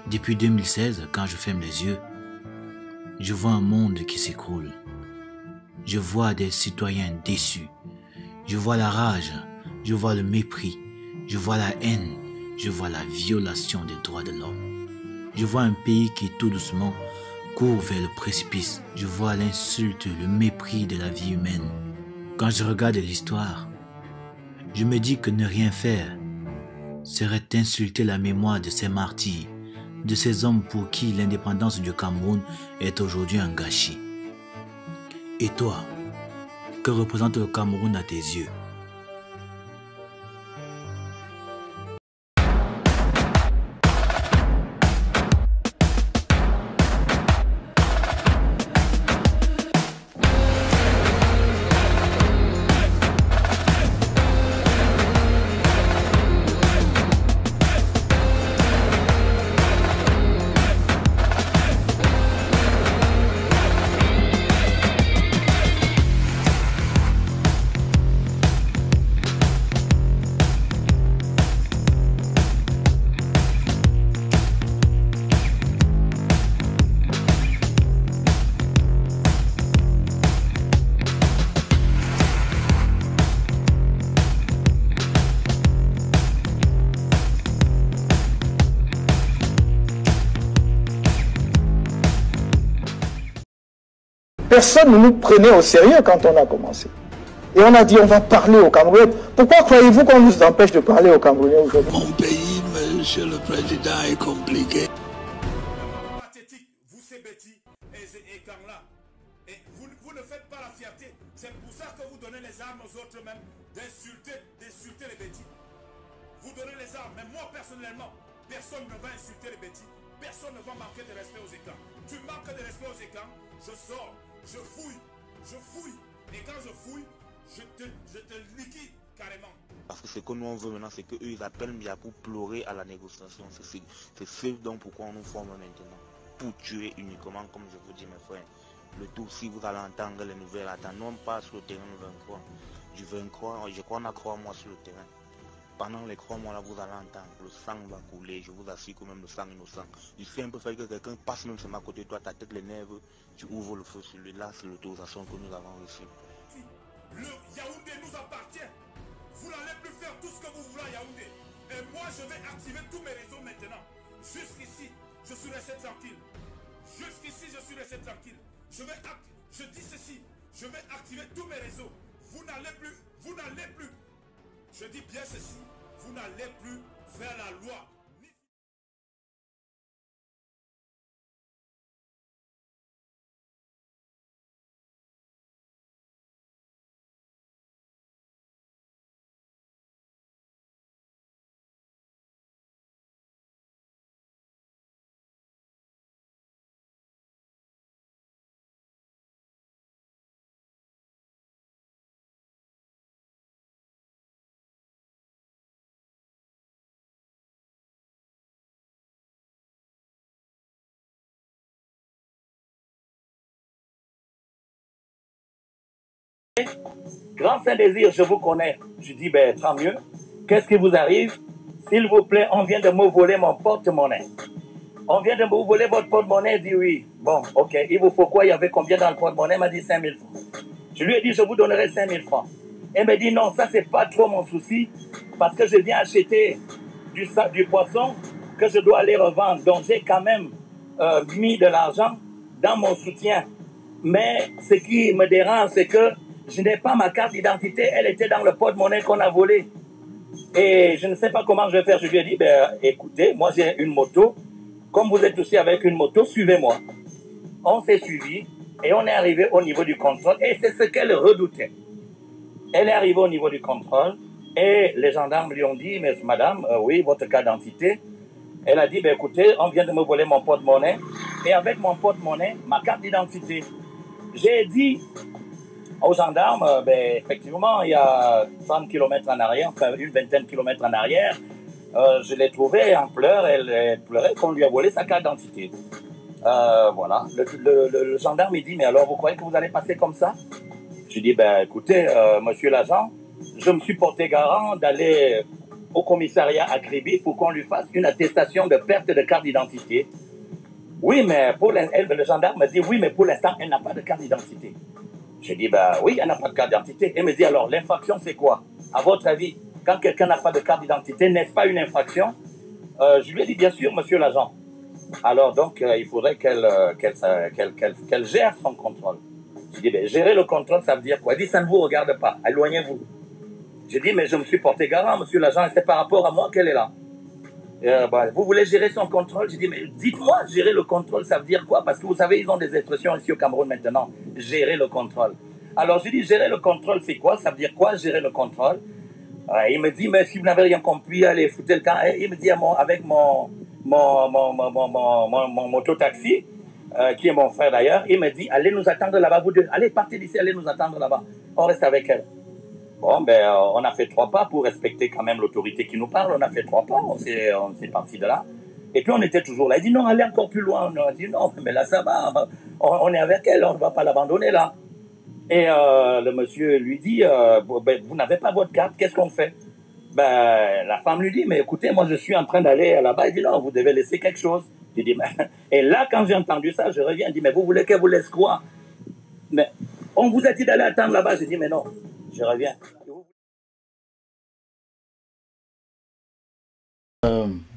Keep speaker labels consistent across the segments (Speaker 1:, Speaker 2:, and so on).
Speaker 1: Depuis 2016, quand je ferme les yeux, je vois un monde qui s'écroule. Je vois des citoyens déçus. Je vois la rage, je vois le mépris, je vois la haine, je vois la violation des droits de l'homme. Je vois un pays qui tout doucement court vers le précipice. Je vois l'insulte, le mépris de la vie humaine. Quand je regarde l'histoire, je me dis que ne rien faire serait insulter la mémoire de ces martyrs, de ces hommes pour qui l'indépendance du Cameroun est aujourd'hui un gâchis. Et toi, que représente le Cameroun à tes yeux?
Speaker 2: Personne ne nous prenait au sérieux quand on a commencé. Et on a dit on va parler aux Camerounais. Pourquoi croyez-vous qu'on nous empêche de parler aux Camerounais aujourd'hui?
Speaker 3: Mon pays, monsieur le président, est compliqué.
Speaker 4: Pathétique, vous ces bêtis et Kangla. Et vous ne faites pas la fierté. C'est pour ça que vous donnez les armes aux autres même d'insulter les bêtis. Vous donnez les armes, mais moi personnellement, personne ne va insulter les bêtis. Personne ne va manquer de respect aux écans. Tu manques de respect aux écans, je sors, je fouille. Et quand je fouille, je te liquide carrément.
Speaker 5: Parce que ce que nous on veut maintenant, c'est qu'eux ils appellent Mia pour pleurer à la négociation. C'est ce dont pourquoi on nous forme maintenant. Pour tuer uniquement, comme je vous dis mes frères. Le tout, si vous allez entendre les nouvelles, attendons pas sur le terrain du 23. Du 23, je crois qu'on a 3 mois sur le terrain. Pendant les 3 mois là, vous allez entendre, le sang va couler, je vous assure que même le sang innocent. Il fait un peu faire que quelqu'un passe même sur ma côté de toi, ta tête les nerfs, tu ouvres le feu sur lui. Là, c'est l'autorisation que nous avons reçue.
Speaker 4: Le Yaoundé nous appartient. Vous n'allez plus faire tout ce que vous voulez à Yaoundé. Et moi, je vais activer tous mes réseaux maintenant. Jusqu'ici, je suis resté tranquille. Jusqu'ici, je suis resté tranquille. Je dis ceci, je vais activer tous mes réseaux. Vous n'allez plus. Je dis bien ceci, vous n'allez plus faire la loi.
Speaker 6: Grand Saint-Désir, je vous connais. Je dis, ben, tant mieux. Qu'est-ce qui vous arrive? S'il vous plaît, on vient de me voler mon porte-monnaie. On vient de me voler votre porte-monnaie. Il dit oui. Bon, ok. Il vous faut quoi? Il y avait combien dans le porte-monnaie? Il m'a dit 5 000 francs. Je lui ai dit, je vous donnerai 5 000 francs. Elle m'a dit, non, ça, c'est pas trop mon souci. Parce que je viens acheter du poisson que je dois aller revendre. Donc, j'ai quand même mis de l'argent dans mon soutien. Mais ce qui me dérange, c'est que je n'ai pas ma carte d'identité, elle était dans le porte-monnaie qu'on a volé. Et je ne sais pas comment je vais faire. Je lui ai dit, ben, écoutez, moi j'ai une moto. Comme vous êtes aussi avec une moto, suivez-moi. On s'est suivi et on est arrivé au niveau du contrôle. Et c'est ce qu'elle redoutait. Elle est arrivée au niveau du contrôle et les gendarmes lui ont dit, mais madame, oui, votre carte d'identité. Elle a dit, ben, écoutez, on vient de me voler mon porte-monnaie. Et avec mon porte-monnaie, ma carte d'identité. J'ai dit aux gendarmes, ben, effectivement, il y a 30 km en arrière, enfin une vingtaine de kilomètres en arrière, je l'ai trouvée en pleurs, elle pleurait qu'on lui a volé sa carte d'identité. Voilà, le gendarme il dit, mais alors vous croyez que vous allez passer comme ça? Je dis, ben écoutez, monsieur l'agent, je me suis porté garant d'aller au commissariat à Kribi pour qu'on lui fasse une attestation de perte de carte d'identité. Oui, mais le gendarme me dit, oui, mais pour l'instant, elle n'a pas de carte d'identité. Je dis, bah oui, elle n'a pas de carte d'identité. Elle me dit, alors, l'infraction, c'est quoi? À votre avis, quand quelqu'un n'a pas de carte d'identité, n'est-ce pas une infraction? Je lui ai dit, bien sûr, monsieur l'agent. Alors, donc, il faudrait qu'elle gère son contrôle. Je dis, ben, gérer le contrôle, ça veut dire quoi? Elle dit, ça ne vous regarde pas, éloignez-vous. Je dis, mais je me suis porté garant, monsieur l'agent, et c'est par rapport à moi qu'elle est là. Vous voulez gérer son contrôle? J'ai dit, mais dites-moi, gérer le contrôle, ça veut dire quoi? Parce que vous savez, ils ont des expressions ici au Cameroun maintenant. Gérer le contrôle. Alors, je dis, gérer le contrôle, c'est quoi? Ça veut dire quoi, gérer le contrôle? Il me dit, mais si vous n'avez rien compris, allez, foutez le camp. Il me dit, avec mon mototaxi, qui est mon frère d'ailleurs, il me dit, allez nous attendre là-bas, vous deux. Allez, partez d'ici, allez nous attendre là-bas. On reste avec elle. Bon, ben, on a fait 3 pas pour respecter quand même l'autorité qui nous parle. On a fait 3 pas, on s'est parti de là. Et puis on était toujours là. Il dit non, allez encore plus loin. On a dit non, mais là ça va. On est avec elle, on ne va pas l'abandonner là. Et le monsieur lui dit, ben, vous n'avez pas votre carte, qu'est-ce qu'on fait? Ben, la femme lui dit, mais écoutez, moi je suis en train d'aller là-bas. Il dit non, vous devez laisser quelque chose. Je dis, mais... Et là, quand j'ai entendu ça, je reviens. Il dit, mais vous voulez qu'elle vous laisse quoi? Mais on vous a dit d'aller attendre là-bas. J'ai dit, mais non. Je reviens.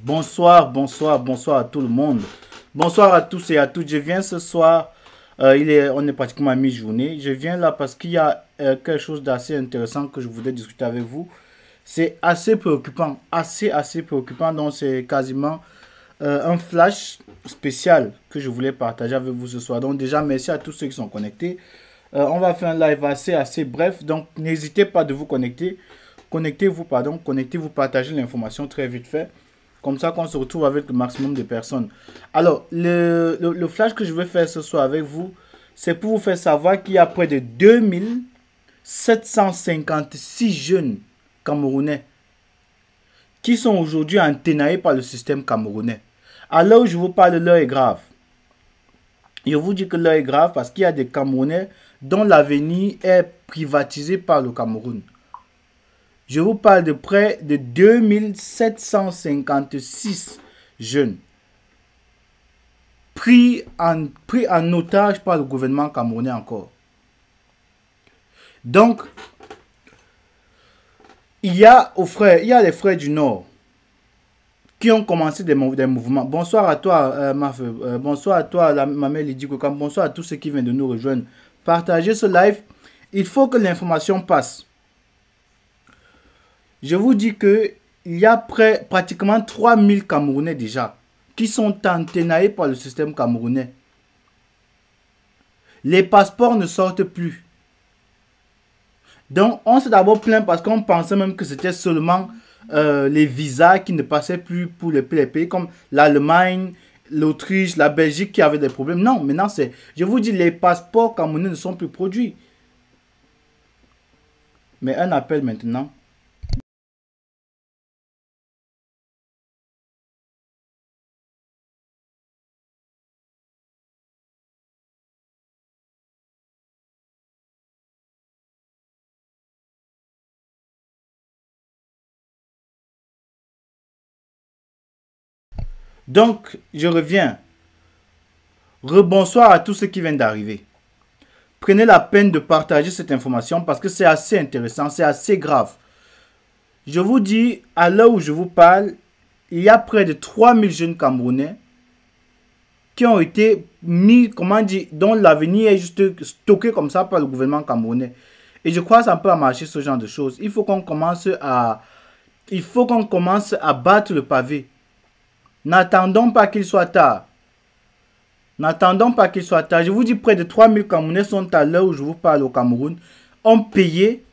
Speaker 7: Bonsoir à tout le monde. Bonsoir à tous et à toutes. Je viens ce soir, on est pratiquement à mi-journée. Je viens là parce qu'il y a quelque chose d'assez intéressant que je voudrais discuter avec vous. C'est assez préoccupant, assez préoccupant. Donc c'est quasiment un flash spécial que je voulais partager avec vous ce soir. Donc déjà, merci à tous ceux qui sont connectés. On va faire un live assez bref, donc n'hésitez pas de vous connecter. Connectez-vous, partagez l'information très vite fait. Comme ça qu'on se retrouve avec le maximum de personnes. Alors, le flash que je vais faire ce soir avec vous, c'est pour vous faire savoir qu'il y a près de 2756 jeunes Camerounais qui sont aujourd'hui enténaillés par le système camerounais. À l'heure où je vous parle, l'heure est grave. Je vous dis que l'heure est grave parce qu'il y a des Camerounais dont l'avenir est privatisé par le Cameroun. Je vous parle de près de 2756 jeunes pris en otage par le gouvernement camerounais encore. Donc, il y a les frères du Nord qui ont commencé des mouvements. Bonsoir à toi, bonsoir à toi, Mamel Lydie Kokam. Bonsoir à tous ceux qui viennent de nous rejoindre. Partagez ce live. Il faut que l'information passe. Je vous dis que il y a pratiquement 3000 Camerounais déjà qui sont enténaillés par le système camerounais. Les passeports ne sortent plus. Donc, on s'est d'abord plaint parce qu'on pensait même que c'était seulement les visas qui ne passaient plus pour les pays comme l'Allemagne, l'Autriche, la Belgique qui avaient des problèmes. Non, maintenant c'est... Je vous dis, les passeports camerounais ne sont plus produits. Mais un appel maintenant. Donc, je reviens. Rebonsoir à tous ceux qui viennent d'arriver. Prenez la peine de partager cette information parce que c'est assez intéressant, c'est assez grave. Je vous dis, à l'heure où je vous parle, il y a près de 3000 jeunes Camerounais qui ont été mis, comment dire, dont l'avenir est juste stocké comme ça par le gouvernement camerounais. Et je crois que ça peut marcher ce genre de choses. Il faut qu'on commence à battre le pavé. N'attendons pas qu'il soit tard. N'attendons pas qu'il soit tard. Je vous dis, près de 3000 Camerounais sont à l'heure où je vous parle au Cameroun, ont payé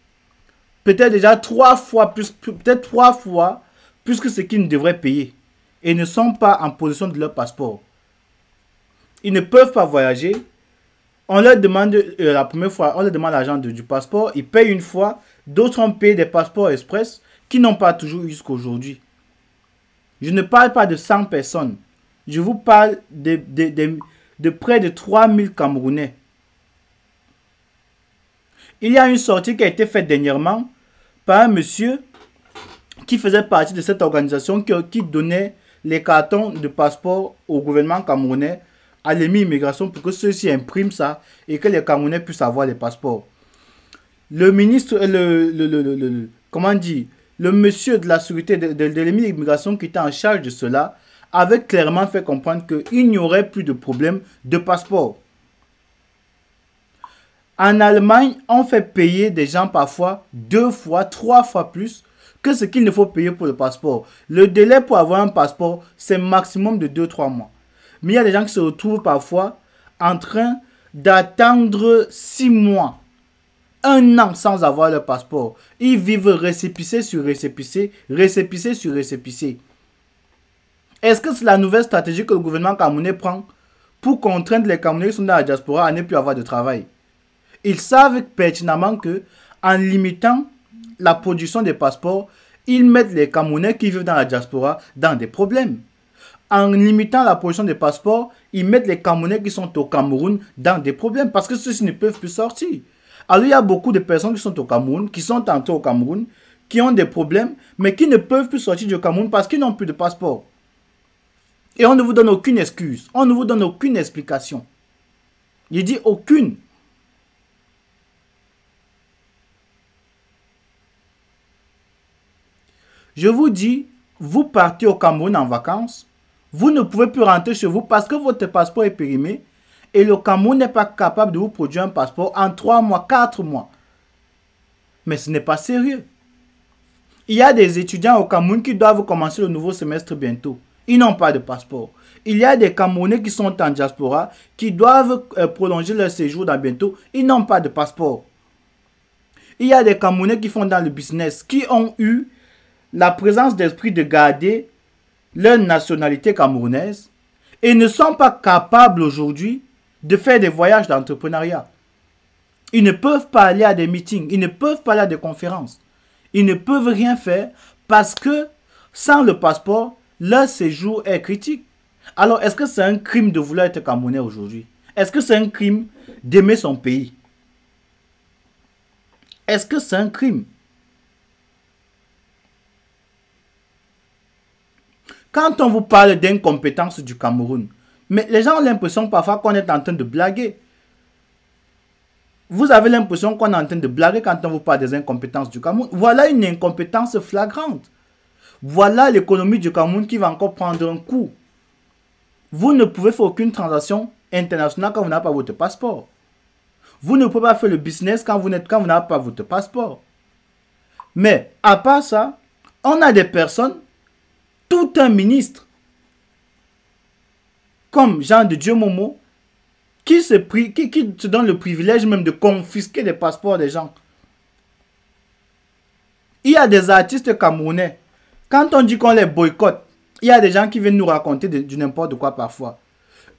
Speaker 7: peut-être déjà 3 fois plus que ce qu'ils ne devraient payer. Et ne sont pas en possession de leur passeport. Ils ne peuvent pas voyager. On leur demande la première fois, on leur demande l'argent du passeport. Ils payent une fois. D'autres ont payé des passeports express qui n'ont pas toujours eu jusqu'à aujourd'hui. Je ne parle pas de 100 personnes. Je vous parle de près de 3000 Camerounais. Il y a une sortie qui a été faite dernièrement par un monsieur qui faisait partie de cette organisation qui donnait les cartons de passeport au gouvernement camerounais, à l'émigration pour que ceux-ci impriment ça et que les Camerounais puissent avoir les passeports. Le ministre, comment dire, le monsieur de la sécurité de l'immigration qui était en charge de cela avait clairement fait comprendre qu'il n'y aurait plus de problème de passeport. En Allemagne, on fait payer des gens parfois 2 fois, 3 fois plus que ce qu'il ne faut payer pour le passeport. Le délai pour avoir un passeport, c'est maximum de 2-3 mois. Mais il y a des gens qui se retrouvent parfois en train d'attendre 6 mois, 1 an sans avoir leur passeport. Ils vivent récépissé sur récépissé, récépissé sur récépissé. Est-ce que c'est la nouvelle stratégie que le gouvernement camerounais prend pour contraindre les Camerounais qui sont dans la diaspora à ne plus avoir de travail? Ils savent pertinemment que en limitant la production des passeports, ils mettent les Camerounais qui vivent dans la diaspora dans des problèmes. En limitant la production des passeports, ils mettent les Camerounais qui sont au Cameroun dans des problèmes parce que ceux-ci ne peuvent plus sortir. Alors il y a beaucoup de personnes qui sont au Cameroun, qui sont entrées au Cameroun, qui ont des problèmes, mais qui ne peuvent plus sortir du Cameroun parce qu'ils n'ont plus de passeport. Et on ne vous donne aucune excuse, on ne vous donne aucune explication. Je dis aucune. Je vous dis, vous partez au Cameroun en vacances, vous ne pouvez plus rentrer chez vous parce que votre passeport est périmé et le Cameroun n'est pas capable de vous produire un passeport en 3 mois, 4 mois. Mais ce n'est pas sérieux. Il y a des étudiants au Cameroun qui doivent commencer le nouveau semestre bientôt. Ils n'ont pas de passeport. Il y a des Camerounais qui sont en diaspora qui doivent prolonger leur séjour dans bientôt. Ils n'ont pas de passeport. Il y a des Camerounais qui font dans le business, qui ont eu la présence d'esprit de garder leur nationalité camerounaise et ne sont pas capables aujourd'hui de faire des voyages d'entrepreneuriat. Ils ne peuvent pas aller à des meetings, ils ne peuvent pas aller à des conférences. Ils ne peuvent rien faire parce que sans le passeport, leur séjour est critique. Alors, est-ce que c'est un crime de vouloir être Camerounais aujourd'hui? Est-ce que c'est un crime d'aimer son pays? Est-ce que c'est un crime? Quand on vous parle d'incompétence du Cameroun, mais les gens ont l'impression parfois qu'on est en train de blaguer. Vous avez l'impression qu'on est en train de blaguer quand on vous parle des incompétences du Cameroun. Voilà une incompétence flagrante. Voilà l'économie du Cameroun qui va encore prendre un coup. Vous ne pouvez faire aucune transaction internationale quand vous n'avez pas votre passeport. Vous ne pouvez pas faire le business quand vous n'avez pas votre passeport. Mais à part ça, on a des personnes, tout un ministre, comme Jean de Dieu Momo, qui se donne le privilège même de confisquer les passeports des gens. Il y a des artistes camerounais, quand on dit qu'on les boycotte, il y a des gens qui viennent nous raconter du n'importe quoi parfois.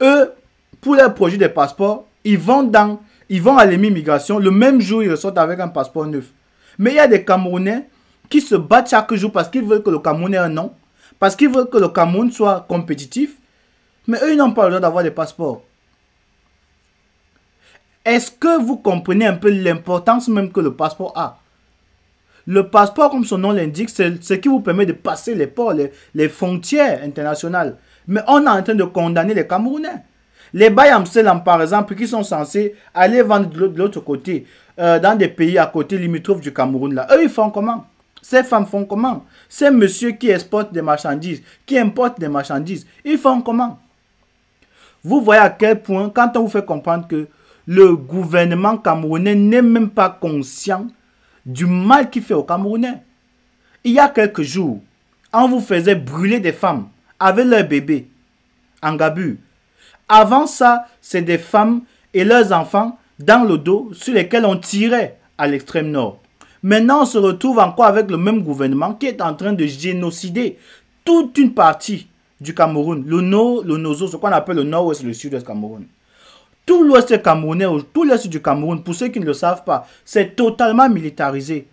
Speaker 7: Eux, pour leur projet de passeport, ils vont à l'immigration, le même jour ils ressortent avec un passeport neuf. Mais il y a des Camerounais qui se battent chaque jour parce qu'ils veulent que le Cameroun ait un nom, parce qu'ils veulent que le Cameroun soit compétitif, mais eux, ils n'ont pas le droit d'avoir des passeports. Est-ce que vous comprenez un peu l'importance même que le passeport a? Le passeport, comme son nom l'indique, c'est ce qui vous permet de passer les ports, les frontières internationales. Mais on est en train de condamner les Camerounais. Les Bayamselam, par exemple, qui sont censés aller vendre de l'autre côté, dans des pays à côté limitrophes du Cameroun, là, eux, ils font comment? Ces femmes font comment? Ces messieurs qui exportent des marchandises, qui importent des marchandises, ils font comment? Vous voyez à quel point, quand on vous fait comprendre que le gouvernement camerounais n'est même pas conscient du mal qu'il fait aux Camerounais. Il y a quelques jours, on vous faisait brûler des femmes avec leurs bébés en Gabu. Avant ça, c'est des femmes et leurs enfants dans le dos sur lesquels on tirait à l'extrême nord. Maintenant, on se retrouve encore avec le même gouvernement qui est en train de génocider toute une partie du Cameroun, le nord, le Nozo, ce qu'on appelle le nord-ouest et le sud-ouest Cameroun. Tout l'ouest camerounais, tout l'est du Cameroun, pour ceux qui ne le savent pas, c'est totalement militarisé.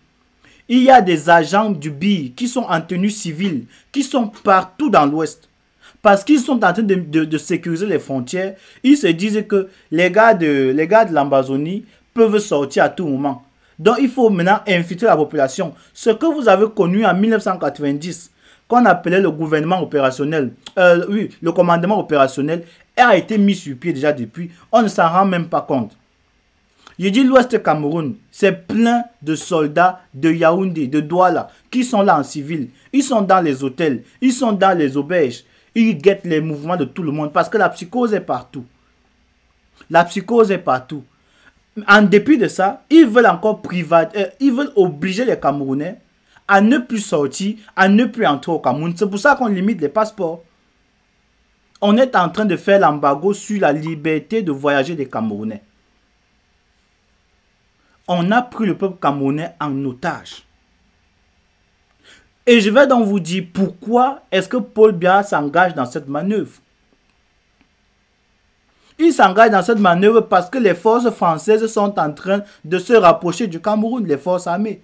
Speaker 7: Il y a des agents du BI qui sont en tenue civile, qui sont partout dans l'ouest. Parce qu'ils sont en train de sécuriser les frontières, ils se disent que les gars de l'Amazonie peuvent sortir à tout moment. Donc il faut maintenant infiltrer la population. Ce que vous avez connu en 1990, qu'on appelait le gouvernement opérationnel, oui, le commandement opérationnel, a été mis sur pied déjà depuis. On ne s'en rend même pas compte. Je dis l'Ouest Cameroun, c'est plein de soldats de Yaoundé, de Douala, qui sont là en civil. Ils sont dans les hôtels, ils sont dans les auberges. Ils guettent les mouvements de tout le monde parce que la psychose est partout. La psychose est partout. En dépit de ça, ils veulent encore ils veulent obliger les Camerounais à ne plus sortir, à ne plus entrer au Cameroun. C'est pour ça qu'on limite les passeports. On est en train de faire l'embargo sur la liberté de voyager des Camerounais. On a pris le peuple camerounais en otage. Et je vais donc vous dire pourquoi est-ce que Paul Biya s'engage dans cette manœuvre. Il s'engage dans cette manœuvre parce que les forces françaises sont en train de se rapprocher du Cameroun, les forces armées.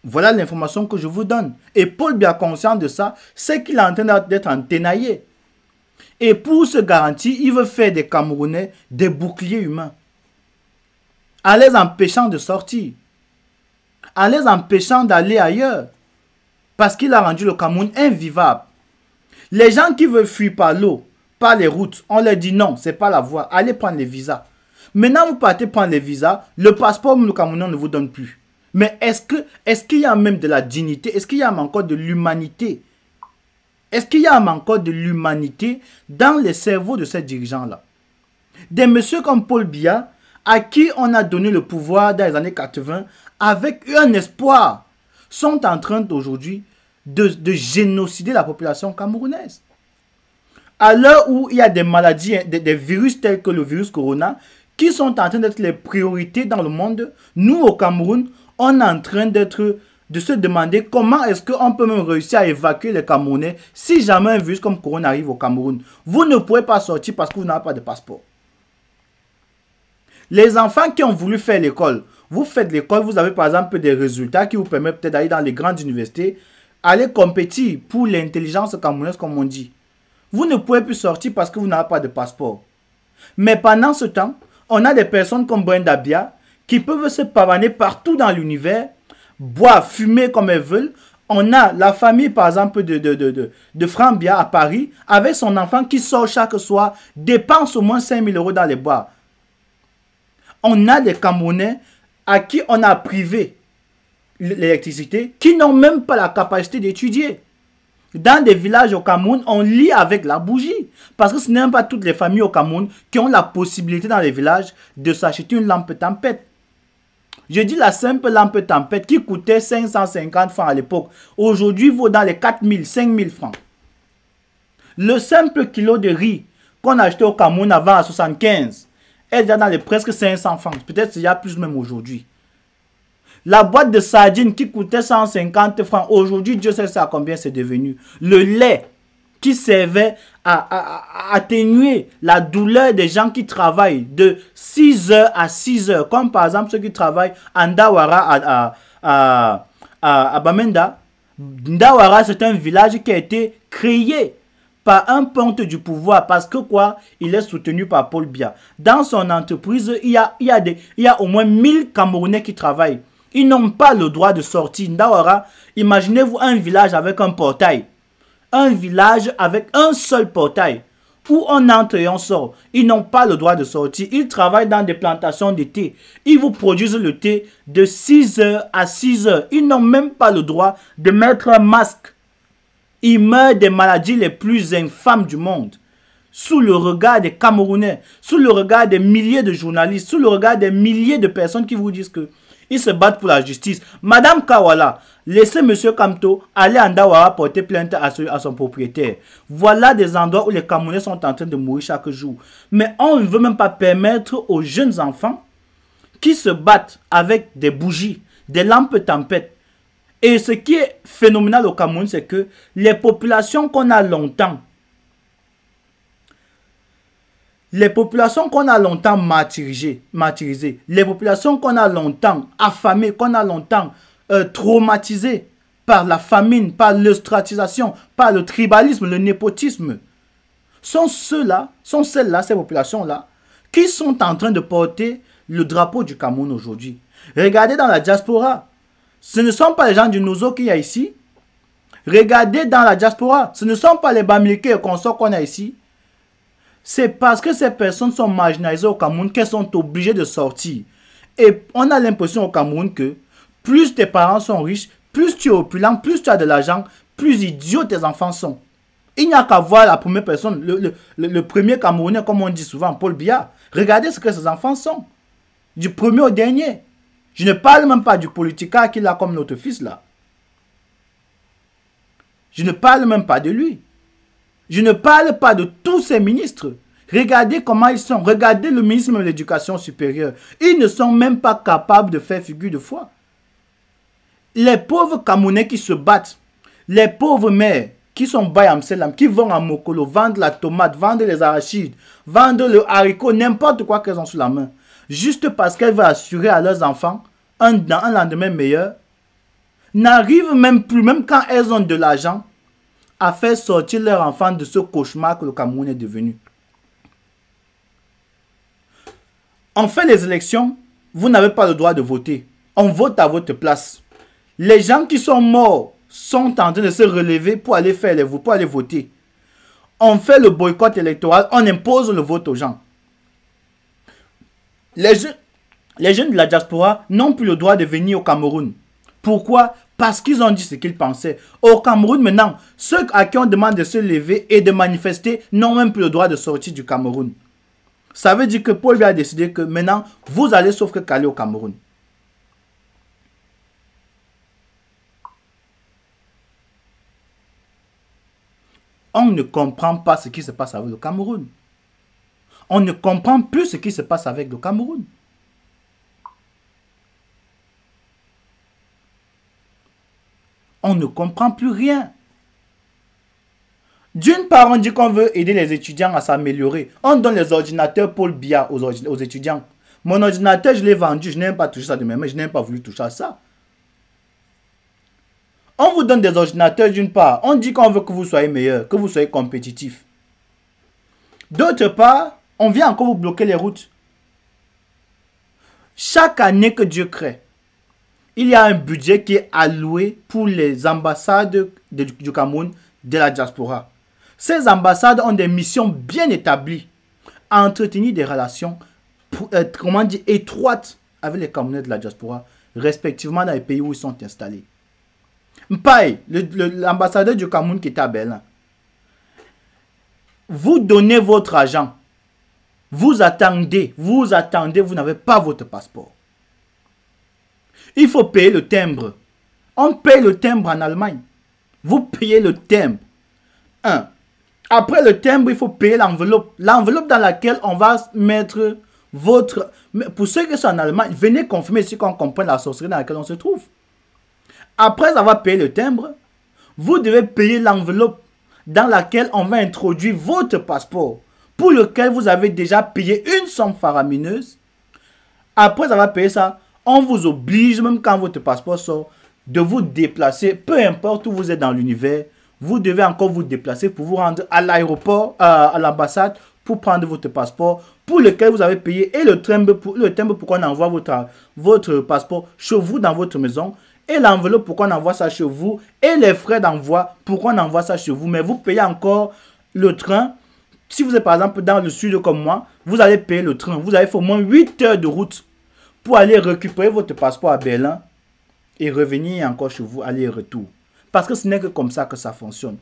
Speaker 7: Voilà l'information que je vous donne. Et Paul Biya, conscient de ça, c'est qu'il est en train d'être enténaillé. Et pour se garantir, il veut faire des Camerounais des boucliers humains. En les empêchant de sortir. En les empêchant d'aller ailleurs. Parce qu'il a rendu le Cameroun invivable. Les gens qui veulent fuir par l'eau, par les routes, on leur dit non, c'est pas la voie. Allez prendre les visas. Maintenant, vous partez prendre les visas, le passeport, le Cameroun ne vous donne plus. Mais est-ce qu'il y a même de la dignité? Est-ce qu'il y a encore de l'humanité? Est-ce qu'il y a encore de l'humanité dans les cerveaux de ces dirigeants-là? Des messieurs comme Paul Biya, à qui on a donné le pouvoir dans les années 80, avec un espoir, sont en train aujourd'hui de génocider la population camerounaise. À l'heure où il y a des maladies, des virus tels que le virus Corona, qui sont en train d'être les priorités dans le monde, nous au Cameroun, on est en train de se demander comment est-ce qu'on peut même réussir à évacuer les Camerounais si jamais un virus comme Corona arrive au Cameroun. Vous ne pouvez pas sortir parce que vous n'avez pas de passeport. Les enfants qui ont voulu faire l'école, vous faites l'école, vous avez par exemple des résultats qui vous permettent peut-être d'aller dans les grandes universités, aller compétir pour l'intelligence camerounaise comme on dit. Vous ne pouvez plus sortir parce que vous n'avez pas de passeport. Mais pendant ce temps, on a des personnes comme Brenda Biya qui peuvent se pavaner partout dans l'univers, boire, fumer comme elles veulent. On a la famille par exemple de Franck Biya à Paris avec son enfant qui sort chaque soir, dépense au moins 5 000 € dans les bars. On a des Camerounais à qui on a privé l'électricité, qui n'ont même pas la capacité d'étudier. Dans des villages au Cameroun, on lit avec la bougie. Parce que ce n'est même pas toutes les familles au Cameroun qui ont la possibilité dans les villages de s'acheter une lampe tempête. Je dis la simple lampe tempête qui coûtait 550 francs à l'époque. Aujourd'hui, vaut dans les 4 000, 5 000 francs. Le simple kilo de riz qu'on achetait au Cameroun avant à 75 est déjà dans les presque 500 francs. Peut-être qu'il y a plus même aujourd'hui. La boîte de sardines qui coûtait 150 francs, aujourd'hui, Dieu sait à combien c'est devenu. Le lait qui servait à atténuer la douleur des gens qui travaillent de 6h à 6h, comme par exemple ceux qui travaillent à Ndawara, à Bamenda. Ndawara, c'est un village qui a été créé par un ponte du pouvoir parce que quoi, il est soutenu par Paul Biya. Dans son entreprise, il y a au moins 1000 Camerounais qui travaillent. Ils n'ont pas le droit de sortir. Ndawara, imaginez-vous un village avec un portail. Un village avec un seul portail. Où on entre et on sort. Ils n'ont pas le droit de sortir. Ils travaillent dans des plantations de thé. Ils vous produisent le thé de 6h à 6h. Ils n'ont même pas le droit de mettre un masque. Ils meurent des maladies les plus infâmes du monde. Sous le regard des Camerounais. Sous le regard des milliers de journalistes. Sous le regard des milliers de personnes qui vous disent que ils se battent pour la justice. Madame Kawala, laissez M. Kamto aller en Ndawara porter plainte à son propriétaire. Voilà des endroits où les Camerounais sont en train de mourir chaque jour. Mais on ne veut même pas permettre aux jeunes enfants qui se battent avec des bougies, des lampes tempêtes. Et ce qui est phénoménal au Cameroun, c'est que les populations qu'on a longtemps martyrisées, les populations qu'on a longtemps affamées, qu'on a longtemps traumatisées par la famine, par l'ostracisation, par le tribalisme, le népotisme, sont celles-là, ces populations-là, qui sont en train de porter le drapeau du Cameroun aujourd'hui. Regardez dans la diaspora. Ce ne sont pas les gens du Nouzo qu'il y a ici. Regardez dans la diaspora. Ce ne sont pas les Bamileke et consorts qu'on a ici. C'est parce que ces personnes sont marginalisées au Cameroun qu'elles sont obligées de sortir. Et on a l'impression au Cameroun que plus tes parents sont riches, plus tu es opulent, plus tu as de l'argent, plus idiots tes enfants sont. Il n'y a qu'à voir la première personne, le premier Camerounais, comme on dit souvent, Paul Biya. Regardez ce que ses enfants sont. Du premier au dernier. Je ne parle même pas du politica qu'il a comme notre fils là. Je ne parle même pas de lui. Je ne parle pas de tous ces ministres. Regardez comment ils sont. Regardez le ministre de l'Éducation supérieure. Ils ne sont même pas capables de faire figure de foi. Les pauvres Camerounais qui se battent, les pauvres mères qui sont Bayam Selam, qui vont à Mokolo, vendent la tomate, vendent les arachides, vendent le haricot, n'importe quoi qu'elles ont sous la main. Juste parce qu'elles veulent assurer à leurs enfants un lendemain meilleur, n'arrivent même plus, même quand elles ont de l'argent, à faire sortir leurs enfants de ce cauchemar que le Cameroun est devenu. On fait les élections, vous n'avez pas le droit de voter. On vote à votre place. Les gens qui sont morts sont en train de se relever pour aller faire les votes, pour aller voter. On fait le boycott électoral, on impose le vote aux gens. Les jeunes de la diaspora n'ont plus le droit de venir au Cameroun. Pourquoi? Parce qu'ils ont dit ce qu'ils pensaient. Au Cameroun, maintenant, ceux à qui on demande de se lever et de manifester n'ont même plus le droit de sortir du Cameroun. Ça veut dire que Paul Biya a décidé que maintenant, vous allez sauf que caler au Cameroun. On ne comprend pas ce qui se passe avec le Cameroun. On ne comprend plus ce qui se passe avec le Cameroun. On ne comprend plus rien. D'une part, on dit qu'on veut aider les étudiants à s'améliorer. On donne les ordinateurs Paul Biya aux étudiants. Mon ordinateur, je l'ai vendu. Je n'aime pas toucher ça de mes mains. Je n'aime pas voulu toucher à ça. On vous donne des ordinateurs d'une part. On dit qu'on veut que vous soyez meilleur, que vous soyez compétitif. D'autre part, on vient encore vous bloquer les routes. Chaque année que Dieu crée, il y a un budget qui est alloué pour les ambassades du Cameroun, de la diaspora. Ces ambassades ont des missions bien établies à entretenir des relations étroites avec les Camerounais de la diaspora, respectivement dans les pays où ils sont installés. Mpaye, l'ambassadeur du Cameroun qui est à Berlin, vous donnez votre argent, vous attendez, vous n'avez pas votre passeport. Il faut payer le timbre. On paye le timbre en Allemagne. Vous payez le timbre. Après le timbre, il faut payer l'enveloppe. L'enveloppe dans laquelle on va mettre votre... Pour ceux qui sont en Allemagne, venez confirmer si on comprend la sorcellerie dans laquelle on se trouve. Après avoir payé le timbre, vous devez payer l'enveloppe dans laquelle on va introduire votre passeport, pour lequel vous avez déjà payé une somme faramineuse. Après avoir payé ça, on vous oblige, même quand votre passeport sort, de vous déplacer, peu importe où vous êtes dans l'univers, vous devez encore vous déplacer pour vous rendre à l'aéroport, à l'ambassade, pour prendre votre passeport, pour lequel vous avez payé, et le timbre pour qu'on envoie votre passeport chez vous dans votre maison, et l'enveloppe pour qu'on envoie ça chez vous, et les frais d'envoi pour qu'on envoie ça chez vous. Mais vous payez encore le train. Si vous êtes par exemple dans le sud comme moi, vous allez payer le train. Vous avez fait au moins 8 heures de route pour aller récupérer votre passeport à Berlin et revenir encore chez vous, aller et retour. Parce que ce n'est que comme ça que ça fonctionne.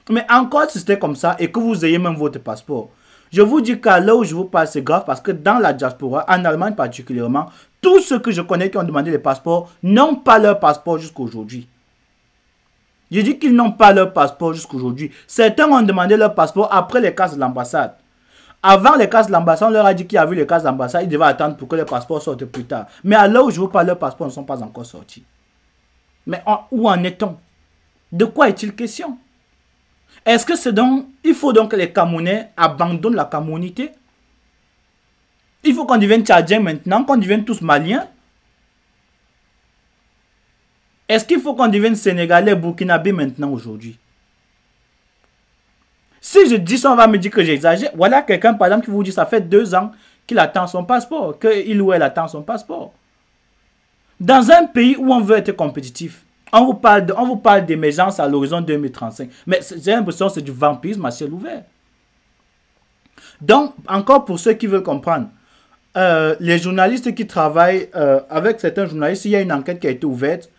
Speaker 7: Mais encore si c'était comme ça et que vous ayez même votre passeport, je vous dis qu'à l'heure où je vous parle, c'est grave parce que dans la diaspora, en Allemagne particulièrement, tous ceux que je connais qui ont demandé les passeports n'ont pas leur passeport jusqu'à aujourd'hui. Je dis qu'ils n'ont pas leur passeport jusqu'à aujourd'hui. Certains ont demandé leur passeport après les cases de l'ambassade. Avant les cases de l'ambassade, on leur a dit qu'il y avait les cases de l'ambassade, ils devaient attendre pour que les passeports sortent plus tard. Mais à l'heure où je vous parle, leurs passeports ne sont pas encore sortis. Mais où en est-on? De quoi est-il question? Est-ce que c'est donc... Il faut donc que les Camerounais abandonnent la camerounité? Il faut qu'on devienne tchadien maintenant, qu'on devienne tous maliens? Est-ce qu'il faut qu'on devienne sénégalais, burkinabé maintenant aujourd'hui? Si je dis ça, on va me dire que j'exagère. Voilà quelqu'un par exemple qui vous dit ça fait 2 ans qu'il attend son passeport, qu'il ou elle attend son passeport. Dans un pays où on veut être compétitif, on vous parle d'émergence à l'horizon 2035. Mais j'ai l'impression que c'est du vampirisme à ciel ouvert. Donc, encore pour ceux qui veulent comprendre, les journalistes qui travaillent avec certains journalistes, il y a une enquête qui a été ouverte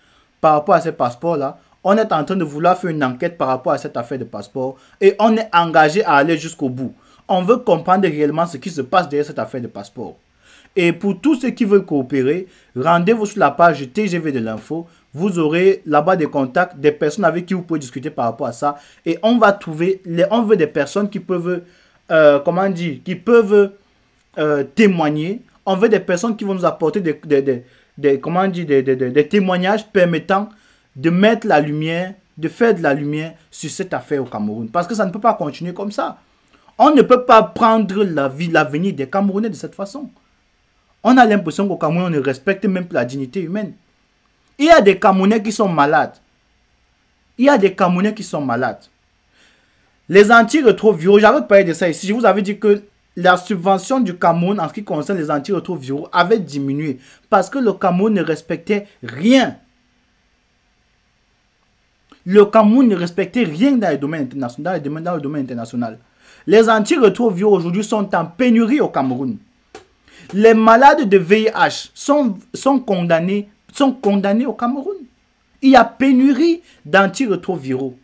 Speaker 7: par rapport à ces passeports-là. On est en train de vouloir faire une enquête par rapport à cette affaire de passeport et on est engagé à aller jusqu'au bout. On veut comprendre réellement ce qui se passe derrière cette affaire de passeport. Et pour tous ceux qui veulent coopérer, rendez-vous sur la page TGV de l'info. Vous aurez là-bas des contacts, des personnes avec qui vous pouvez discuter par rapport à ça. Et on va trouver, on veut des personnes qui peuvent, témoigner. On veut des personnes qui vont nous apporter des témoignages permettant de mettre la lumière, de faire de la lumière sur cette affaire au Cameroun. Parce que ça ne peut pas continuer comme ça. On ne peut pas prendre l'avenir des Camerounais de cette façon. On a l'impression qu'au Cameroun, on ne respecte même plus la dignité humaine. Il y a des Camerounais qui sont malades. Les antirétroviraux, j'avais parlé de ça ici. Je vous avais dit que la subvention du Cameroun en ce qui concerne les antirétroviraux avait diminué. Parce que le Cameroun ne respectait rien. Le Cameroun ne respectait rien dans le domaine international. Les antirétroviraux aujourd'hui sont en pénurie au Cameroun. Les malades de VIH sont condamnés au Cameroun. Il y a pénurie d'antirétroviraux.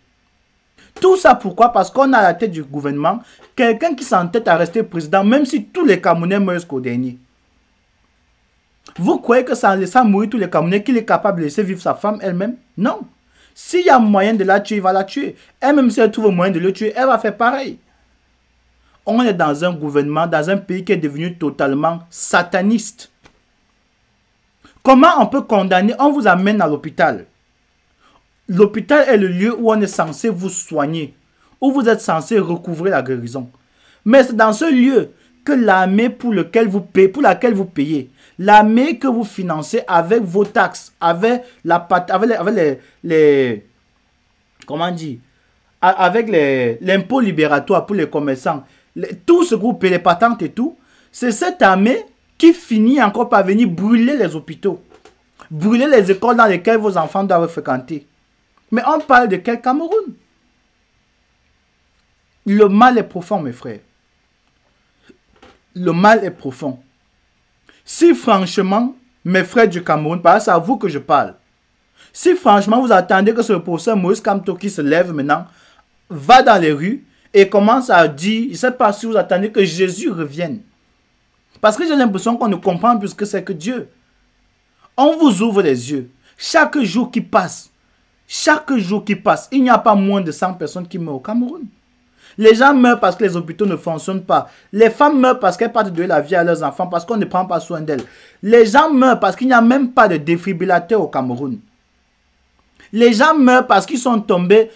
Speaker 7: Tout ça pourquoi? Parce qu'on a à la tête du gouvernement quelqu'un qui s'entête à rester président, même si tous les Camerounais meurent jusqu'au dernier. Vous croyez que ça en laissant mourir tous les Camerounais, qu'il est capable de laisser vivre sa femme elle-même? Non. S'il y a moyen de la tuer, il va la tuer. Elle-même, si elle trouve moyen de le tuer, elle va faire pareil. On est dans un gouvernement, dans un pays qui est devenu totalement sataniste. Comment on peut condamner? On vous amène à l'hôpital. L'hôpital est le lieu où on est censé vous soigner, où vous êtes censé recouvrer la guérison. Mais c'est dans ce lieu que l'armée pour laquelle vous payez, l'armée que vous financez avec vos taxes, avec l'impôt libératoire pour les commerçants, tout ce groupe, les patentes et tout, c'est cette armée qui finit encore par venir brûler les hôpitaux, brûler les écoles dans lesquelles vos enfants doivent fréquenter. Mais on parle de quel Cameroun? Le mal est profond, mes frères. Le mal est profond. Si franchement, mes frères du Cameroun, parce que c'est à vous que je parle, si franchement vous attendez que ce professeur Moïse Kamto qui se lève maintenant, va dans les rues et commence à dire, je ne sais pas si vous attendez que Jésus revienne. Parce que j'ai l'impression qu'on ne comprend plus ce que c'est que Dieu. On vous ouvre les yeux. Chaque jour qui passe, il n'y a pas moins de 100 personnes qui meurent au Cameroun. Les gens meurent parce que les hôpitaux ne fonctionnent pas. Les femmes meurent parce qu'elles partent donner la vie à leurs enfants, parce qu'on ne prend pas soin d'elles. Les gens meurent parce qu'il n'y a même pas de défibrillateur au Cameroun. Les gens meurent parce qu'ils sont tombés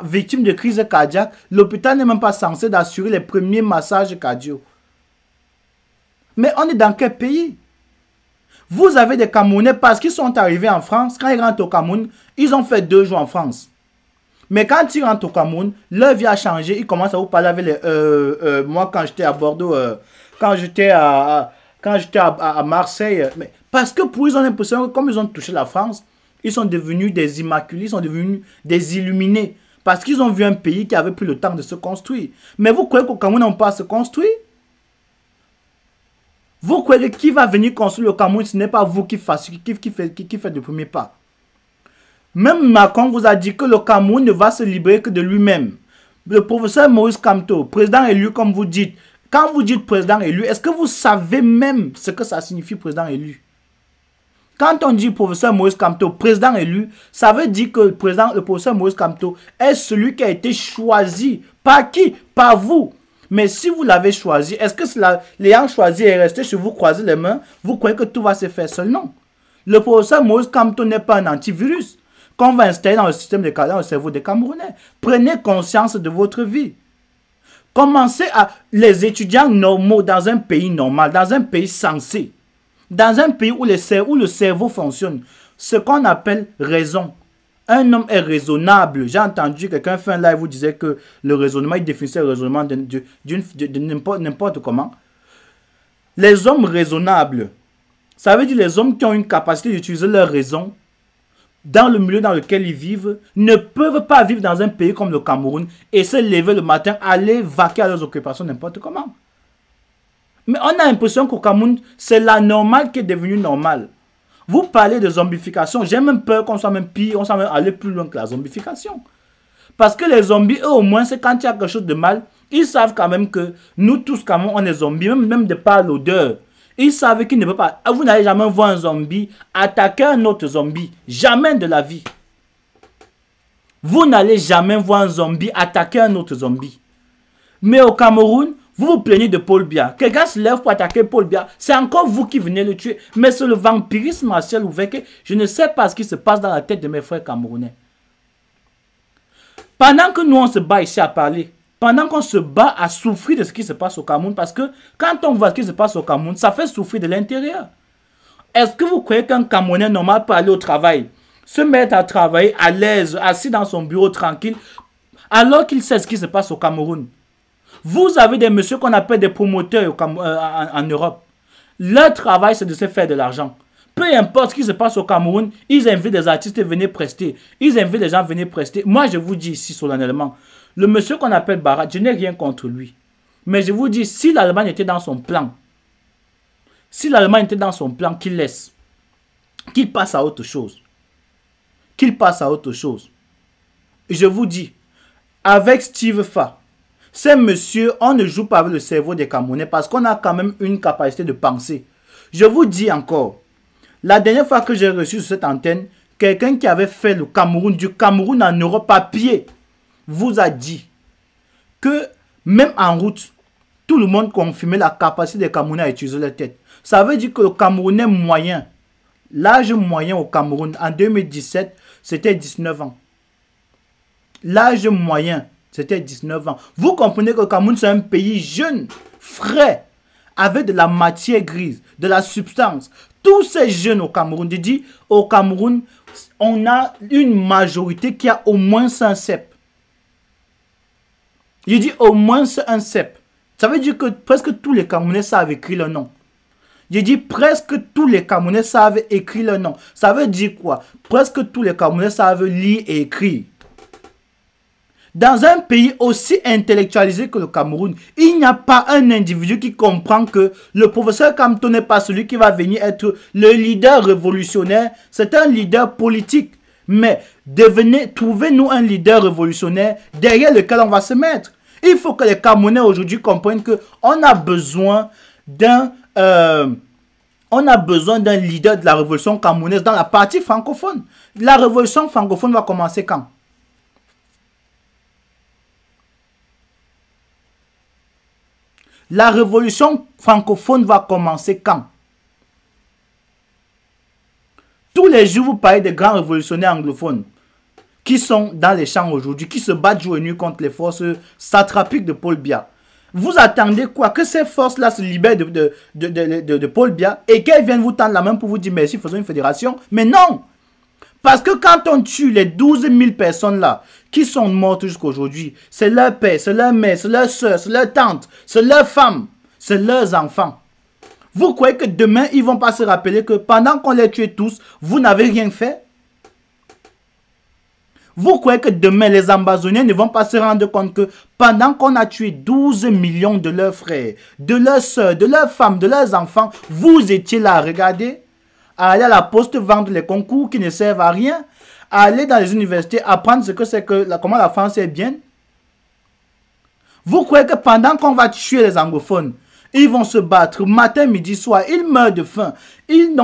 Speaker 7: victimes de crise cardiaque. L'hôpital n'est même pas censé d'assurer les premiers massages cardio. Mais on est dans quel pays? Vous avez des Camerounais parce qu'ils sont arrivés en France. Quand ils rentrent au Cameroun, ils ont fait 2 jours en France. Mais quand ils rentrent au Cameroun, leur vie a changé. Ils commencent à vous parler avec les... moi, quand j'étais à Bordeaux, quand j'étais à Marseille... Mais parce que pour eux, ils ont l'impression que comme ils ont touché la France, ils sont devenus des immaculés, ils sont devenus des illuminés. Parce qu'ils ont vu un pays qui avait pris le temps de se construire. Mais vous croyez qu'au Cameroun, on ne peut pas se construire? Vous croyez que qui va venir construire le Cameroun, ce n'est pas vous qui faites le premier pas? Même Macron vous a dit que le Cameroun ne va se libérer que de lui-même. Le professeur Moïse Kamto, président élu comme vous dites, quand vous dites président élu, est-ce que vous savez même ce que ça signifie président élu? Quand on dit professeur Moïse Kamto, président élu, ça veut dire que le professeur Moïse Kamto est celui qui a été choisi. Par qui? Par vous. Mais si vous l'avez choisi, est-ce que l'ayant choisi est resté chez vous, croiser les mains, vous croyez que tout va se faire seul? Non. Le professeur Moïse Kamto n'est pas un antivirus qu'on va installer dans le système de dans le cerveau des Camerounais. Prenez conscience de votre vie. Commencez à les étudiants normaux dans un pays normal, dans un pays sensé, dans un pays où le cerveau fonctionne, ce qu'on appelle raison. Un homme est raisonnable. J'ai entendu quelqu'un faire un live vous disait que le raisonnement, il définissait le raisonnement de n'importe comment. Les hommes raisonnables, Ça veut dire les hommes qui ont une capacité d'utiliser leur raison dans le milieu dans lequel ils vivent ne peuvent pas vivre dans un pays comme le Cameroun et se lever le matin, aller vaquer à leurs occupations n'importe comment. Mais on a l'impression qu'au Cameroun, c'est la normale qui est devenue normale. Vous parlez de zombification, j'ai même peur qu'on soit même pire, on soit même aller plus loin que la zombification. Parce que les zombies, eux au moins, c'est quand il y a quelque chose de mal, ils savent quand même que nous tous, quand même, on est zombies, même de par l'odeur. Ils savent qu'ils ne peuvent pas. Vous n'allez jamais voir un zombie attaquer un autre zombie. Jamais de la vie. Vous n'allez jamais voir un zombie attaquer un autre zombie. Mais au Cameroun, vous vous plaignez de Paul Biya. Quelqu'un se lève pour attaquer Paul Biya. C'est encore vous qui venez le tuer. Mais c'est le vampirisme à ciel ouvert que je ne sais pas ce qui se passe dans la tête de mes frères camerounais. Pendant que nous on se bat ici à parler, pendant qu'on se bat à souffrir de ce qui se passe au Cameroun, parce que quand on voit ce qui se passe au Cameroun, ça fait souffrir de l'intérieur. Est-ce que vous croyez qu'un Camerounais normal peut aller au travail, se mettre à travailler à l'aise, assis dans son bureau tranquille, alors qu'il sait ce qui se passe au Cameroun? Vous avez des messieurs qu'on appelle des promoteurs en Europe. Leur travail, c'est de se faire de l'argent. Peu importe ce qui se passe au Cameroun, ils invitent des artistes à venir prester. Ils invitent des gens à venir prester. Moi, je vous dis ici solennellement, le monsieur qu'on appelle Barat, je n'ai rien contre lui. Mais je vous dis, si l'Allemagne était dans son plan, qu'il laisse, qu'il passe à autre chose. Qu'il passe à autre chose. Je vous dis, avec Steve Fa, ces messieurs, on ne joue pas avec le cerveau des Camerounais parce qu'on a quand même une capacité de penser. Je vous dis encore, la dernière fois que j'ai reçu sur cette antenne, quelqu'un qui avait fait le Cameroun, du Cameroun en Europe à pied, vous a dit que même en route, tout le monde confirmait la capacité des Camerounais à utiliser leur tête. Ça veut dire que le Camerounais moyen, l'âge moyen au Cameroun en 2017, c'était 19 ans. L'âge moyen, c'était 19 ans. Vous comprenez que le Cameroun, c'est un pays jeune, frais, avec de la matière grise, de la substance. Tous ces jeunes au Cameroun, je dis, au Cameroun, on a une majorité qui a au moins un CEP. Je dis au moins un CEP. Ça veut dire que presque tous les Camerounais savent écrire leur nom. Je dis presque tous les Camerounais savent écrire leur nom. Ça veut dire quoi? Presque tous les Camerounais savent lire et écrire. Dans un pays aussi intellectualisé que le Cameroun, il n'y a pas un individu qui comprend que le professeur Kamto n'est pas celui qui va venir être le leader révolutionnaire. C'est un leader politique. Mais trouvez-nous un leader révolutionnaire derrière lequel on va se mettre. Il faut que les Camerounais aujourd'hui comprennent qu'on a besoin d'un leader de la révolution camerounaise dans la partie francophone. La révolution francophone va commencer quand? La révolution francophone va commencer quand? Tous les jours, vous parlez des grands révolutionnaires anglophones qui sont dans les champs aujourd'hui, qui se battent jour et nuit contre les forces satrapiques de Paul Biya. Vous attendez quoi? Que ces forces-là se libèrent de Paul Biya et qu'elles viennent vous tendre la main pour vous dire merci, faisons une fédération? Mais non! Parce que quand on tue les 12 000 personnes-là qui sont mortes jusqu'à aujourd'hui, c'est leur père, c'est leur mère, c'est leur soeur, c'est leur tante, c'est leurs femmes, c'est leurs enfants. Vous croyez que demain, ils ne vont pas se rappeler que pendant qu'on les tuait tous, vous n'avez rien fait? Vous croyez que demain, les Ambazoniens ne vont pas se rendre compte que pendant qu'on a tué 12 millions de leurs frères, de leurs soeurs, de leurs femmes, de leurs enfants, vous étiez là à regarder? À aller à la poste vendre les concours qui ne servent à rien, à aller dans les universités apprendre ce que c'est que comment la France est bien. Vous croyez que pendant qu'on va tuer les anglophones, ils vont se battre matin, midi, soir, ils meurent de faim, ils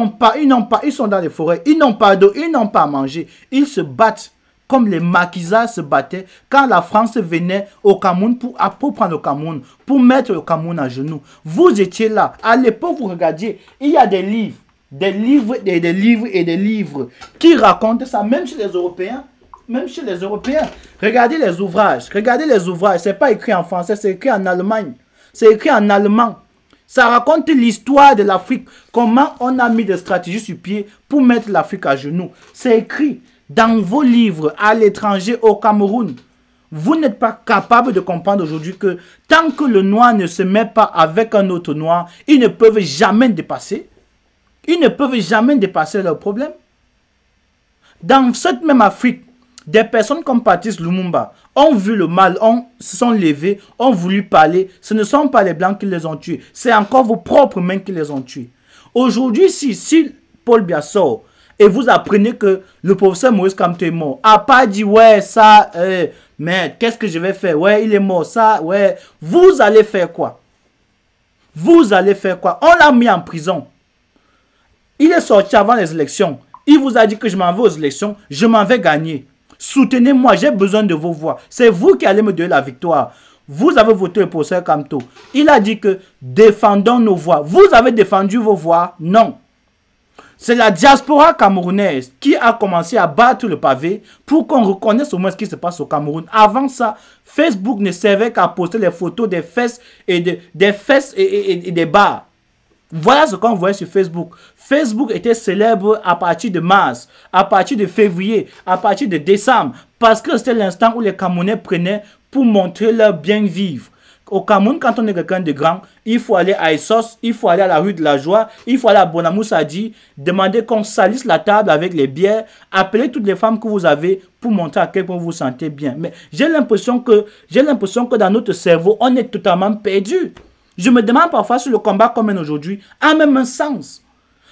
Speaker 7: sont dans les forêts, ils n'ont pas d'eau, ils n'ont pas à manger, ils se battent comme les maquisards se battaient quand la France venait au Cameroun pour prendre le Cameroun, pour mettre le Cameroun à genoux. Vous étiez là, à l'époque vous regardiez, il y a des livres. Des livres et des livres et des livres qui racontent ça, même chez les Européens. Même chez les Européens. Regardez les ouvrages. C'est pas écrit en français, c'est écrit en Allemagne. C'est écrit en allemand. Ça raconte l'histoire de l'Afrique. Comment on a mis des stratégies sur pied pour mettre l'Afrique à genoux. C'est écrit dans vos livres à l'étranger, au Cameroun. Vous n'êtes pas capable de comprendre aujourd'hui que tant que le noir ne se met pas avec un autre noir, ils ne peuvent jamais dépasser. Ils ne peuvent jamais dépasser leurs problèmes. Dans cette même Afrique, des personnes comme Patrice Lumumba ont vu le mal, se sont levés, ont voulu parler. Ce ne sont pas les Blancs qui les ont tués. C'est encore vos propres mains qui les ont tués. Aujourd'hui, si Paul Biya sort et vous apprenez que le professeur Maurice Kamto est mort, a pas dit ouais ça, mais qu'est-ce que je vais faire? Ouais, il est mort, ça, ouais. Vous allez faire quoi? Vous allez faire quoi? On l'a mis en prison. Il est sorti avant les élections. Il vous a dit que je m'en vais aux élections, je m'en vais gagner. Soutenez-moi, j'ai besoin de vos voix. C'est vous qui allez me donner la victoire. Vous avez voté le professeur Kamto. Il a dit que défendons nos voix. Vous avez défendu vos voix? Non. C'est la diaspora camerounaise qui a commencé à battre le pavé pour qu'on reconnaisse au moins ce qui se passe au Cameroun. Avant ça, Facebook ne servait qu'à poster les photos des fesses et des bars. Voilà ce qu'on voyait sur Facebook. Facebook était célèbre à partir de mars, à partir de février, à partir de décembre, parce que c'était l'instant où les Camerounais prenaient pour montrer leur bien-vivre. Au Cameroun, quand on est quelqu'un de grand, il faut aller à Essos, il faut aller à la rue de la Joie, il faut aller à Bonamou Sadi, demander qu'on salisse la table avec les bières, appeler toutes les femmes que vous avez pour montrer à quel point vous vous sentez bien. Mais j'ai l'impression que dans notre cerveau, on est totalement perdu. Je me demande parfois si le combat qu'on mène aujourd'hui a même un sens.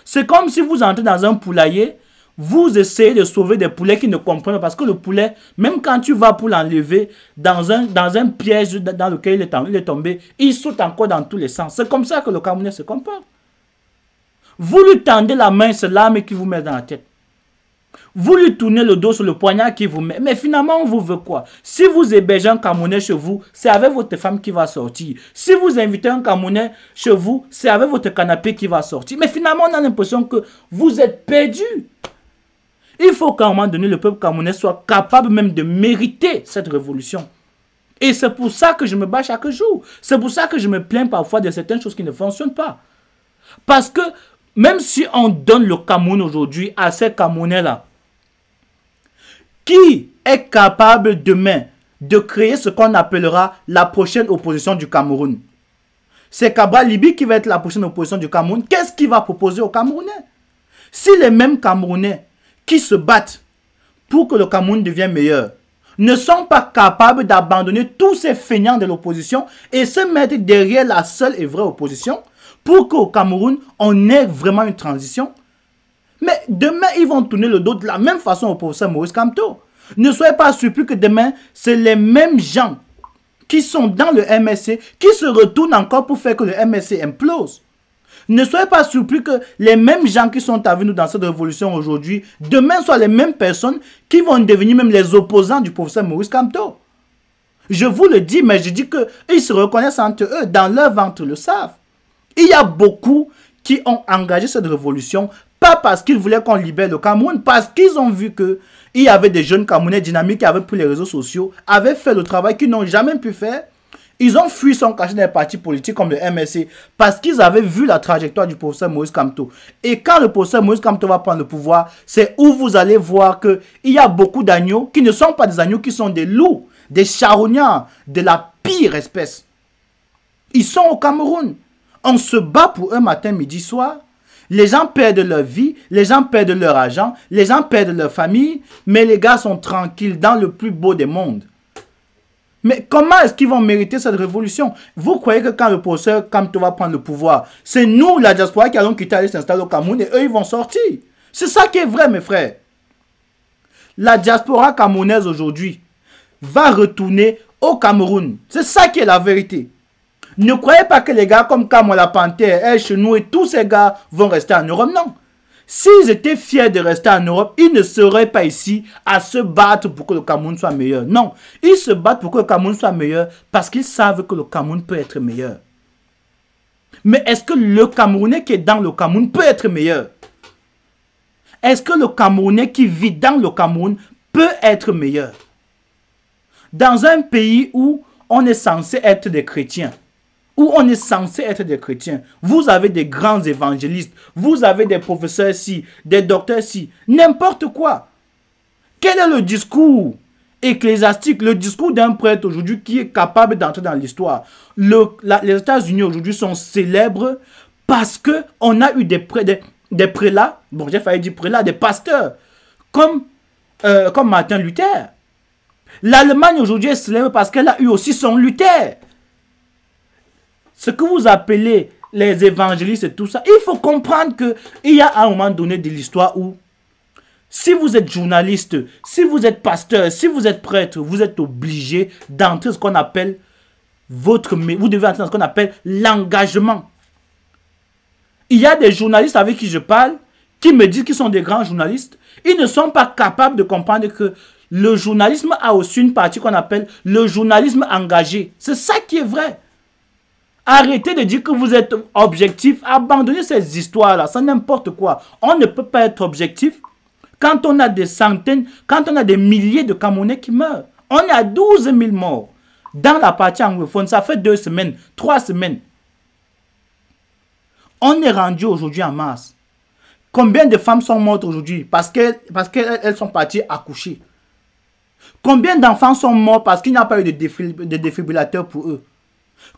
Speaker 7: C'est comme si vous entrez dans un poulailler, vous essayez de sauver des poulets qui ne comprennent pas. Parce que le poulet, même quand tu vas pour l'enlever dans un piège dans lequel il est tombé, il saute encore dans tous les sens. C'est comme ça que le Camerounais se comporte. Vous lui tendez la main, c'est l'arme qui vous met dans la tête. Vous lui tournez le dos sur le poignard qui vous met. Mais finalement, on vous veut quoi? Si vous hébergez un Camerounais chez vous, c'est avec votre femme qui va sortir. Si vous invitez un Camerounais chez vous, c'est avec votre canapé qui va sortir. Mais finalement, on a l'impression que vous êtes perdu. Il faut qu'à un moment donné, le peuple camerounais soit capable même de mériter cette révolution. Et c'est pour ça que je me bats chaque jour. C'est pour ça que je me plains parfois de certaines choses qui ne fonctionnent pas. Parce que même si on donne le Cameroun aujourd'hui à ces Camerounais-là, qui est capable demain de créer ce qu'on appellera la prochaine opposition du Cameroun? C'est Cabral Libi qui va être la prochaine opposition du Cameroun. Qu'est-ce qu'il va proposer aux Camerounais? Si les mêmes Camerounais qui se battent pour que le Cameroun devienne meilleur ne sont pas capables d'abandonner tous ces feignants de l'opposition et se mettre derrière la seule et vraie opposition pour qu'au Cameroun, on ait vraiment une transition, mais demain, ils vont tourner le dos de la même façon au professeur Maurice Kamto. Ne soyez pas surpris que demain, c'est les mêmes gens qui sont dans le MSC qui se retournent encore pour faire que le MSC implose. Ne soyez pas surpris que les mêmes gens qui sont avec nous dans cette révolution aujourd'hui, demain soient les mêmes personnes qui vont devenir même les opposants du professeur Maurice Kamto. Je vous le dis, mais je dis qu'ils se reconnaissent entre eux, dans leur ventre le savent. Il y a beaucoup qui ont engagé cette révolution, pas parce qu'ils voulaient qu'on libère le Cameroun, parce qu'ils ont vu qu'il y avait des jeunes Camerounais dynamiques qui avaient pris les réseaux sociaux, avaient fait le travail qu'ils n'ont jamais pu faire. Ils ont fui, sont cachés dans les partis politiques comme le MSC parce qu'ils avaient vu la trajectoire du professeur Maurice Kamto. Et quand le professeur Maurice Kamto va prendre le pouvoir, c'est où vous allez voir qu'il y a beaucoup d'agneaux qui ne sont pas des agneaux, qui sont des loups, des charognards de la pire espèce. Ils sont au Cameroun. On se bat pour eux matin, midi, soir. Les gens perdent leur vie, les gens perdent leur argent, les gens perdent leur famille, mais les gars sont tranquilles dans le plus beau des mondes. Mais comment est-ce qu'ils vont mériter cette révolution? Vous croyez que quand le professeur Kamto va prendre le pouvoir, c'est nous, la diaspora, qui allons quitter, aller s'installer au Cameroun et eux, ils vont sortir? C'est ça qui est vrai, mes frères. La diaspora camerounaise aujourd'hui va retourner au Cameroun. C'est ça qui est la vérité. Ne croyez pas que les gars comme Kamola Panthère, El Chenou et tous ces gars vont rester en Europe. Non. S'ils étaient fiers de rester en Europe, ils ne seraient pas ici à se battre pour que le Cameroun soit meilleur. Non. Ils se battent pour que le Cameroun soit meilleur parce qu'ils savent que le Cameroun peut être meilleur. Mais est-ce que le Camerounais qui est dans le Cameroun peut être meilleur? Est-ce que le Camerounais qui vit dans le Cameroun peut être meilleur? Dans un pays où on est censé être des chrétiens, vous avez des grands évangélistes, vous avez des professeurs ici, des docteurs ici, n'importe quoi. Quel est le discours ecclésiastique, le discours d'un prêtre aujourd'hui qui est capable d'entrer dans l'histoire? Les États-Unis aujourd'hui sont célèbres parce qu'on a eu des prélats, bon j'ai failli dire prélats, des pasteurs, comme Martin Luther. L'Allemagne aujourd'hui est célèbre parce qu'elle a eu aussi son Luther. Ce que vous appelez les évangélistes et tout ça, il faut comprendre qu'il y a un moment donné de l'histoire où si vous êtes journaliste, si vous êtes pasteur, si vous êtes prêtre, vous êtes obligé d'entrer ce qu'on appelle vous devez entrer dans ce qu'on appelle l'engagement. Il y a des journalistes avec qui je parle qui me disent qu'ils sont des grands journalistes. Ils ne sont pas capables de comprendre que le journalisme a aussi une partie qu'on appelle le journalisme engagé. C'est ça qui est vrai. Arrêtez de dire que vous êtes objectif. Abandonnez ces histoires-là. C'est n'importe quoi. On ne peut pas être objectif quand on a des centaines, quand on a des milliers de Camerounais qui meurent. On est à 12 000 morts. Dans la partie anglophone, ça fait 2 semaines, 3 semaines. On est rendu aujourd'hui en masse. Combien de femmes sont mortes aujourd'hui parce qu'elles sont parties accoucher? Combien d'enfants sont morts parce qu'il n'y a pas eu de défibrillateur pour eux?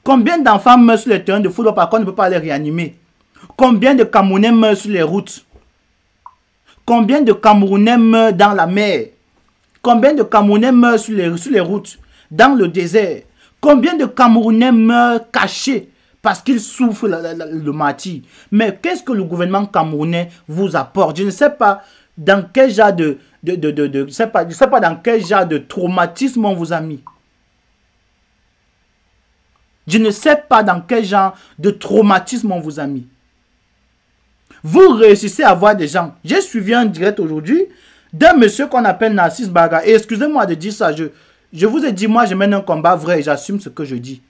Speaker 7: Combien d'enfants meurent sur les terrains de football parce qu'on ne peut pas les réanimer? Combien de Camerounais meurent sur les routes? Combien de Camerounais meurent dans la mer? Combien de Camerounais meurent sur les routes, dans le désert? Combien de Camerounais meurent cachés parce qu'ils souffrent le martyre? Mais qu'est-ce que le gouvernement camerounais vous apporte? Je ne sais pas dans quel genre je sais pas dans quel genre de traumatisme on vous a mis. Je ne sais pas dans quel genre de traumatisme on vous a mis. Vous réussissez à voir des gens. J'ai suivi un direct aujourd'hui d'un monsieur qu'on appelle Narcisse Baga. Et excusez-moi de dire ça. Je vous ai dit, moi je mène un combat vrai et j'assume ce que je dis.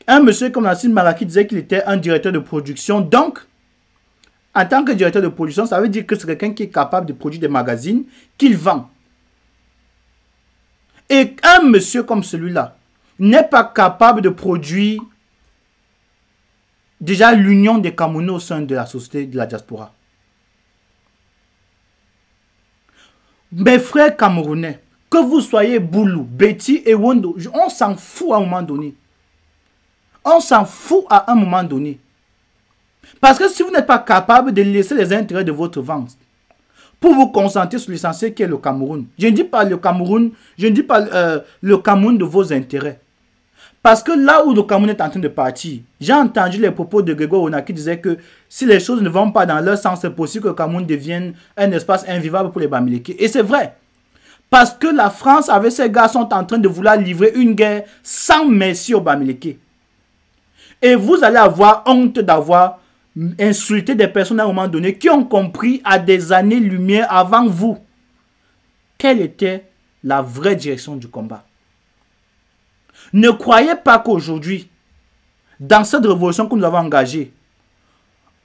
Speaker 7: Un monsieur comme Narcisse Baga qui disait qu'il était un directeur de production. Donc, en tant que directeur de production, ça veut dire que c'est quelqu'un qui est capable de produire des magazines qu'il vend. Et un monsieur comme celui-là n'est pas capable de produire déjà l'union des Camerounais au sein de la société de la diaspora. Mes frères camerounais, que vous soyez Boulou, Betty et Wondo, on s'en fout à un moment donné. On s'en fout à un moment donné. Parce que si vous n'êtes pas capable de laisser les intérêts de votre vente pour vous concentrer sur l'essentiel qui est le Cameroun, je ne dis pas le Cameroun, je ne dis pas le Cameroun de vos intérêts. Parce que là où le Cameroun est en train de partir, j'ai entendu les propos de Grégoire Ona qui disait que si les choses ne vont pas dans leur sens, c'est possible que le Cameroun devienne un espace invivable pour les Bamileke. Et c'est vrai. Parce que la France, avec ses gars, sont en train de vouloir livrer une guerre sans merci aux Bamileke. Et vous allez avoir honte d'avoir insulté des personnes à un moment donné qui ont compris à des années-lumière avant vous quelle était la vraie direction du combat. Ne croyez pas qu'aujourd'hui, dans cette révolution que nous avons engagée,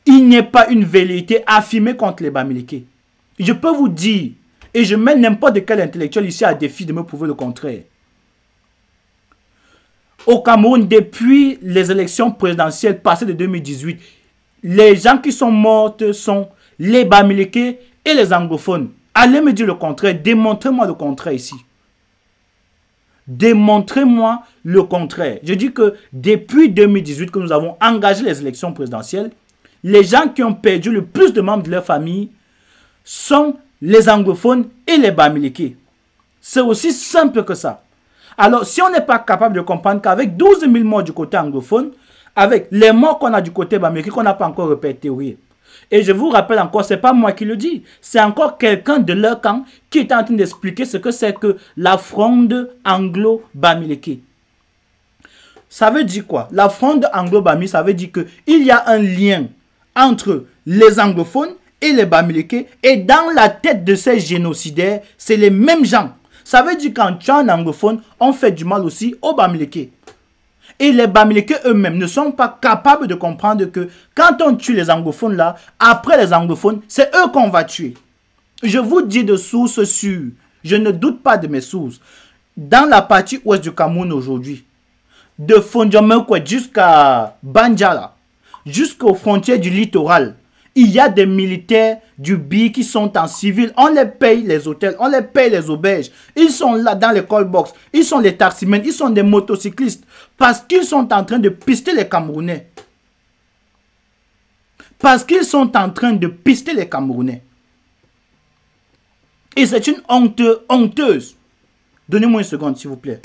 Speaker 7: il n'y ait pas une velléité affirmée contre les Bamileke. Je peux vous dire, et je mets n'importe quel intellectuel ici à défi de me prouver le contraire. Au Cameroun, depuis les élections présidentielles passées de 2018, les gens qui sont morts sont les Bamileke et les anglophones. Allez me dire le contraire, démontrez-moi le contraire ici. Démontrez-moi le contraire. Je dis que depuis 2018 que nous avons engagé les élections présidentielles, les gens qui ont perdu le plus de membres de leur famille sont les anglophones et les Bamileke. C'est aussi simple que ça. Alors, si on n'est pas capable de comprendre qu'avec 12 000 morts du côté anglophone, avec les morts qu'on a du côté Bamileke qu'on n'a pas encore répertorié, et je vous rappelle encore, ce n'est pas moi qui le dis, c'est encore quelqu'un de leur camp qui est en train d'expliquer ce que c'est que la fronde anglo-Bamileke. Ça veut dire quoi? La fronde anglo-Bamileke, ça veut dire qu'il y a un lien entre les anglophones et les Bamileke, et dans la tête de ces génocidaires, c'est les mêmes gens. Ça veut dire qu'en tuant un anglophone, on fait du mal aussi aux Bamileke. Et les Bamileke eux-mêmes ne sont pas capables de comprendre que quand on tue les anglophones là, après les anglophones, c'est eux qu'on va tuer. Je vous dis de sources sûres, je ne doute pas de mes sources. Dans la partie ouest du Cameroun aujourd'hui, de Fondiomekwe jusqu'à Banjala, jusqu'aux frontières du littoral, il y a des militaires du BI qui sont en civil. On les paye les hôtels, on les paye les auberges. Ils sont là dans les call box. Ils sont les taximens, ils sont des motocyclistes. Parce qu'ils sont en train de pister les Camerounais. Parce qu'ils sont en train de pister les Camerounais. Et c'est une honteuse. Donnez-moi une seconde, s'il vous plaît.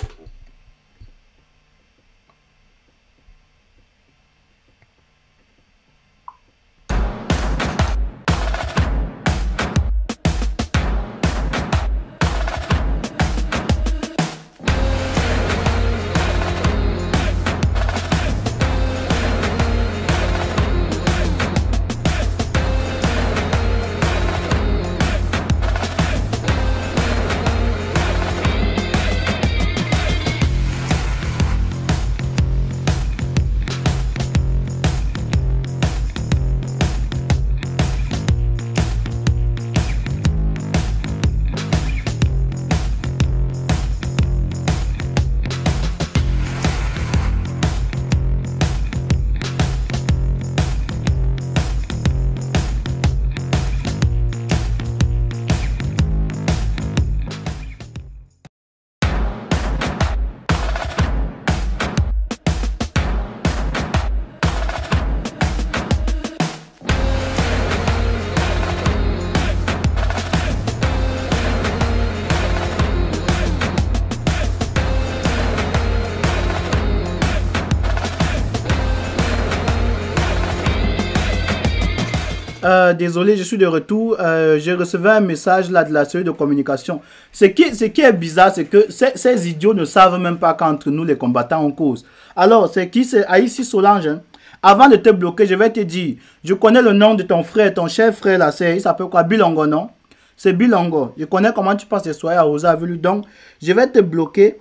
Speaker 7: Désolé, je suis de retour. J'ai reçu un message là de la cellule de communication. Ce qui est bizarre, c'est que ces idiots ne savent même pas qu'entre nous, les combattants, on cause. Alors, c'est qui? C'est Aïssi Solange. Hein? Avant de te bloquer, je vais te dire, je connais le nom de ton frère, ton chef frère là, il s'appelle quoi? Bilongo, non? C'est Bilongo. Je connais comment tu passes les soirées à Rosa Avenue. Donc, je vais te bloquer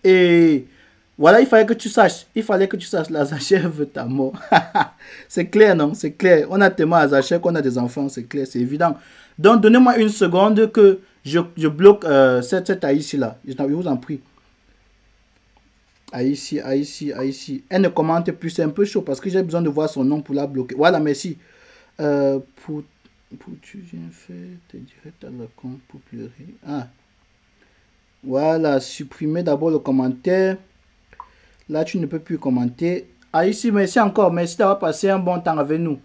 Speaker 7: et... Voilà, il fallait que tu saches. Il fallait que tu saches. La Zacher veut ta mort. C'est clair, non? C'est clair. On a tellement à Zacher qu'on a des enfants. C'est clair, c'est évident. Donc, donnez-moi une seconde que je bloque cette Aïssi-là. Je vous en prie. Aïssi. Elle ne commente plus. C'est un peu chaud parce que j'ai besoin de voir son nom pour la bloquer. Voilà, merci. Pour tu viens faire tes directs à la con pour pleurer. Ah. Voilà, supprimez d'abord le commentaire. Là, tu ne peux plus commenter. Ah, ici, merci encore. Merci d'avoir passé un bon temps avec nous.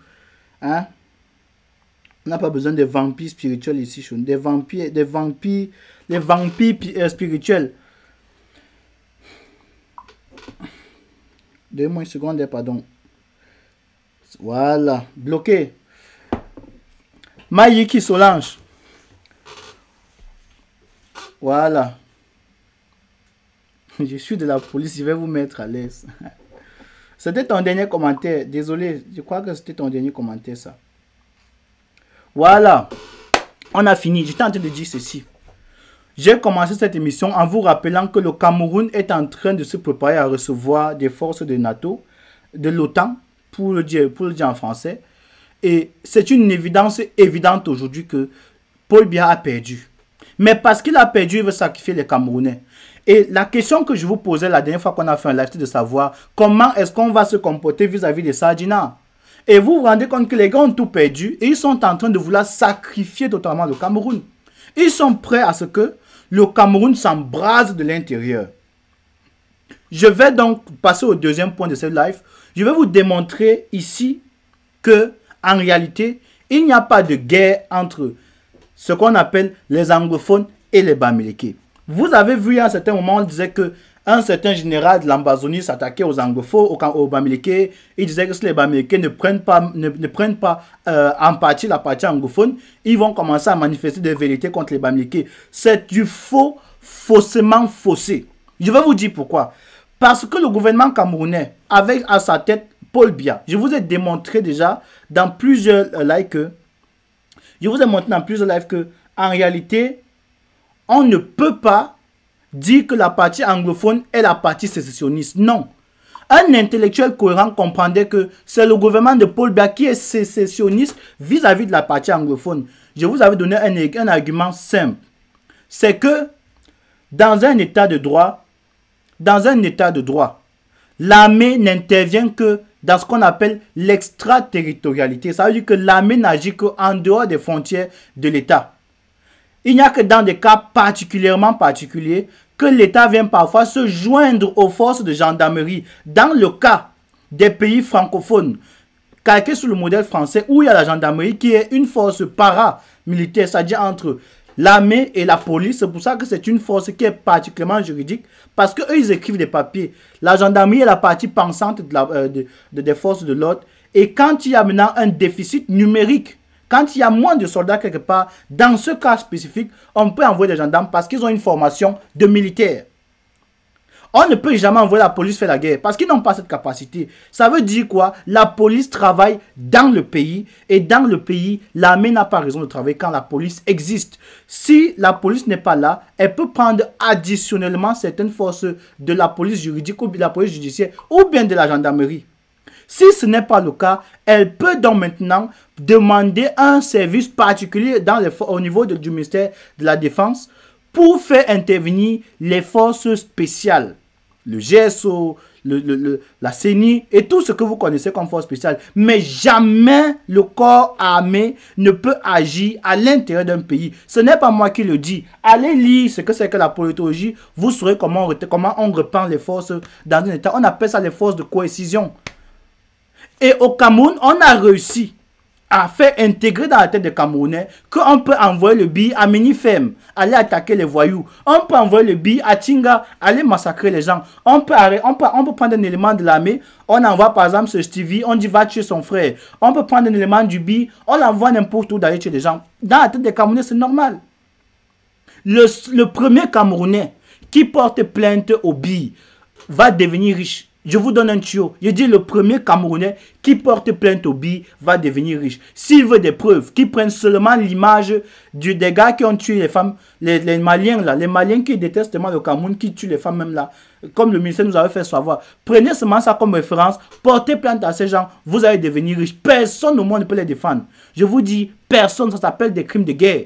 Speaker 7: Hein? On n'a pas besoin de vampires spirituels ici. Des vampires spirituels. Donnez-moi une seconde, pardon. Voilà. Bloqué. Mayiki Solange. Voilà. Je suis de la police, je vais vous mettre à l'aise. C'était ton dernier commentaire. Désolé, je crois que c'était ton dernier commentaire, ça. Voilà. On a fini. J'étais en train de dire ceci. J'ai commencé cette émission en vous rappelant que le Cameroun est en train de se préparer à recevoir des forces de NATO, de l'OTAN, pour le dire en français. Et c'est une évidence évidente aujourd'hui que Paul Biya a perdu. Mais parce qu'il a perdu, il veut sacrifier les Camerounais. Et la question que je vous posais la dernière fois qu'on a fait un live, c'est de savoir comment est-ce qu'on va se comporter vis-à-vis des Sardinats. Et vous vous rendez compte que les gars ont tout perdu et ils sont en train de vouloir sacrifier totalement le Cameroun. Ils sont prêts à ce que le Cameroun s'embrase de l'intérieur. Je vais donc passer au deuxième point de ce live. Je vais vous démontrer ici que, en réalité, il n'y a pas de guerre entre ce qu'on appelle les anglophones et les Bamileke. Vous avez vu à un certain moment, on disait que un certain général de l'Ambazonie s'attaquait aux anglophones, aux Bamileke. Il disait que si les Bamileke ne prennent pas en partie la partie anglophone, ils vont commencer à manifester des vérités contre les Bamileke. C'est du faux, faussement faussé. Je vais vous dire pourquoi. Parce que le gouvernement camerounais, avec à sa tête Paul Biya, je vous ai démontré déjà dans plusieurs lives que, en réalité, on ne peut pas dire que la partie anglophone est la partie sécessionniste. Non. Un intellectuel cohérent comprendrait que c'est le gouvernement de Paul Biya qui est sécessionniste vis-à-vis de la partie anglophone. Je vous avais donné un argument simple. C'est que dans un état de droit, l'armée n'intervient que dans ce qu'on appelle l'extraterritorialité. Ça veut dire que l'armée n'agit qu'en dehors des frontières de l'État. Il n'y a que dans des cas particulièrement particuliers que l'État vient parfois se joindre aux forces de gendarmerie. Dans le cas des pays francophones, calqué sur le modèle français où il y a la gendarmerie qui est une force paramilitaire, c'est-à-dire entre l'armée et la police. C'est pour ça que c'est une force qui est particulièrement juridique parce qu'eux, ils écrivent des papiers. La gendarmerie est la partie pensante des forces de l'ordre. Et quand il y a maintenant un déficit numérique, quand il y a moins de soldats quelque part, dans ce cas spécifique, on peut envoyer des gendarmes parce qu'ils ont une formation de militaires. On ne peut jamais envoyer la police faire la guerre parce qu'ils n'ont pas cette capacité. Ça veut dire quoi? La police travaille dans le pays et dans le pays, l'armée n'a pas raison de travailler quand la police existe. Si la police n'est pas là, elle peut prendre additionnellement certaines forces de la police juridique ou de la police judiciaire ou bien de la gendarmerie. Si ce n'est pas le cas, elle peut donc maintenant demander un service particulier au niveau du ministère de la Défense pour faire intervenir les forces spéciales, le GSO, la CENI et tout ce que vous connaissez comme force spéciale. Mais jamais le corps armé ne peut agir à l'intérieur d'un pays. Ce n'est pas moi qui le dis. Allez lire ce que c'est que la politologie. Vous saurez comment on reprend les forces dans un état. On appelle ça les forces de cohésion. Et au Cameroun, on a réussi à faire intégrer dans la tête des Camerounais qu'on peut envoyer le billet à Minifem, aller attaquer les voyous. On peut envoyer le billet à Tinga, aller massacrer les gens. On peut prendre un élément de l'armée, on envoie par exemple ce Stevie, on dit va tuer son frère. On peut prendre un élément du billet, on l'envoie n'importe où d'aller tuer les gens. Dans la tête des Camerounais, c'est normal. Le premier Camerounais qui porte plainte au billet va devenir riche. Je vous donne un tuyau. Je dis le premier Camerounais qui porte plainte au billet va devenir riche. S'il veut des preuves, qui prennent seulement l'image des gars qui ont tué les femmes, les Maliens là, les Maliens qui détestent tellement le Cameroun, qui tuent les femmes même là, comme le ministère nous avait fait savoir. Prenez seulement ça comme référence, portez plainte à ces gens, vous allez devenir riche. Personne au monde ne peut les défendre. Je vous dis, personne, ça s'appelle des crimes de guerre.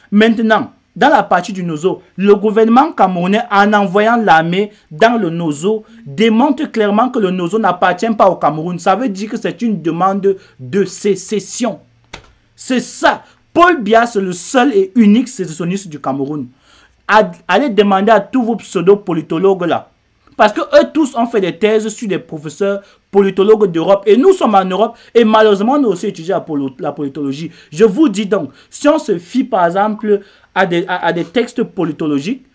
Speaker 7: Maintenant, dans la partie du Nozo, le gouvernement camerounais, en envoyant l'armée dans le Nozo, démontre clairement que le Nozo n'appartient pas au Cameroun. Ça veut dire que c'est une demande de sécession. C'est ça. Paul Biya, c'est le seul et unique sécessionniste du Cameroun. Allez demander à tous vos pseudo-politologues là. Parce que eux tous ont fait des thèses sur des professeurs politologues d'Europe. Et nous sommes en Europe et malheureusement, on a aussi étudié la politologie. Je vous dis donc, si on se fie par exemple à des textes politologiques,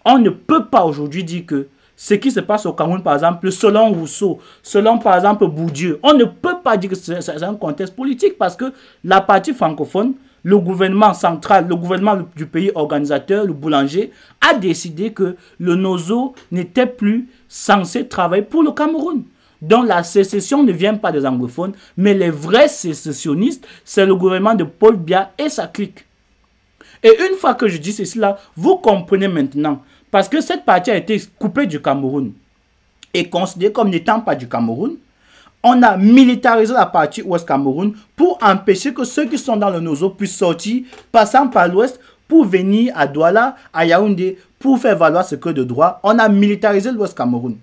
Speaker 7: on ne peut pas aujourd'hui dire que ce qui se passe au Cameroun, par exemple, selon Rousseau, selon par exemple Bourdieu, on ne peut pas dire que c'est un contexte politique parce que la partie francophone, le gouvernement central, le gouvernement du pays organisateur, le boulanger, a décidé que le Nozo n'était plus censé travailler pour le Cameroun. Donc la sécession ne vient pas des anglophones, mais les vrais sécessionnistes, c'est le gouvernement de Paul Biya et sa clique. Et une fois que je dis ceci là, vous comprenez maintenant, parce que cette partie a été coupée du Cameroun et considérée comme n'étant pas du Cameroun, on a militarisé la partie ouest Cameroun pour empêcher que ceux qui sont dans le Nozo puissent sortir, passant par l'ouest, pour venir à Douala, à Yaoundé, pour faire valoir ce que de droit. On a militarisé l'ouest Cameroun.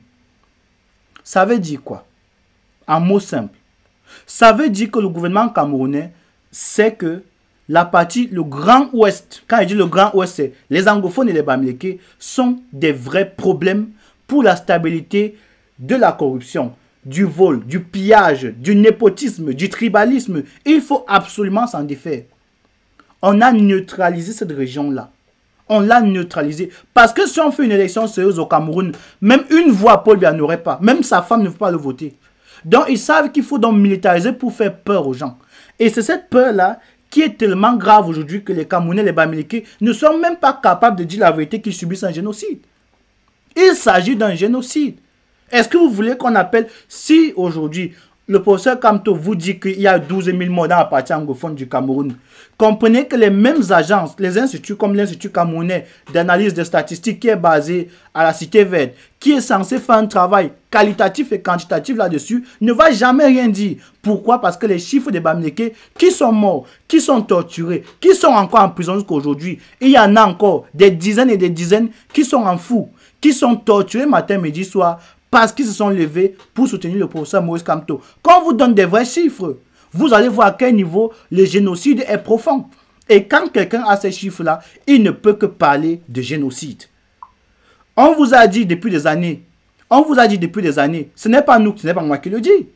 Speaker 7: Ça veut dire quoi? En mots simples. Ça veut dire que le gouvernement camerounais sait que la partie, le Grand Ouest, quand il dit le Grand Ouest, c'est les anglophones et les bamileke, sont des vrais problèmes pour la stabilité de la corruption, du vol, du pillage, du népotisme, du tribalisme. Il faut absolument s'en défaire. On a neutralisé cette région-là. On l'a neutralisé. Parce que si on fait une élection sérieuse au Cameroun, même une voix, Paul Biya n'aurait pas. Même sa femme ne peut pas le voter. Donc, ils savent qu'il faut donc militariser pour faire peur aux gens. Et c'est cette peur-là qui est tellement grave aujourd'hui que les Camerounais, les Bamileke, ne sont même pas capables de dire la vérité qu'ils subissent un génocide. Il s'agit d'un génocide. Est-ce que vous voulez qu'on appelle, si aujourd'hui, le professeur Kamto vous dit qu'il y a 12 000 morts dans la partie anglophone du Cameroun, comprenez que les mêmes agences, les instituts comme l'Institut camerounais d'analyse des statistiques qui est basé à la Cité Verte, qui est censé faire un travail qualitatif et quantitatif là-dessus, ne va jamais rien dire. Pourquoi? Parce que les chiffres des Bamileke qui sont morts, qui sont torturés, qui sont encore en prison jusqu'à aujourd'hui, il y en a encore des dizaines et des dizaines qui sont en fou, qui sont torturés matin, midi, soir, parce qu'ils se sont levés pour soutenir le professeur Maurice Kamto. Quand on vous donne des vrais chiffres, vous allez voir à quel niveau le génocide est profond. Et quand quelqu'un a ces chiffres-là, il ne peut que parler de génocide. On vous a dit depuis des années, ce n'est pas nous, ce n'est pas moi qui le dis.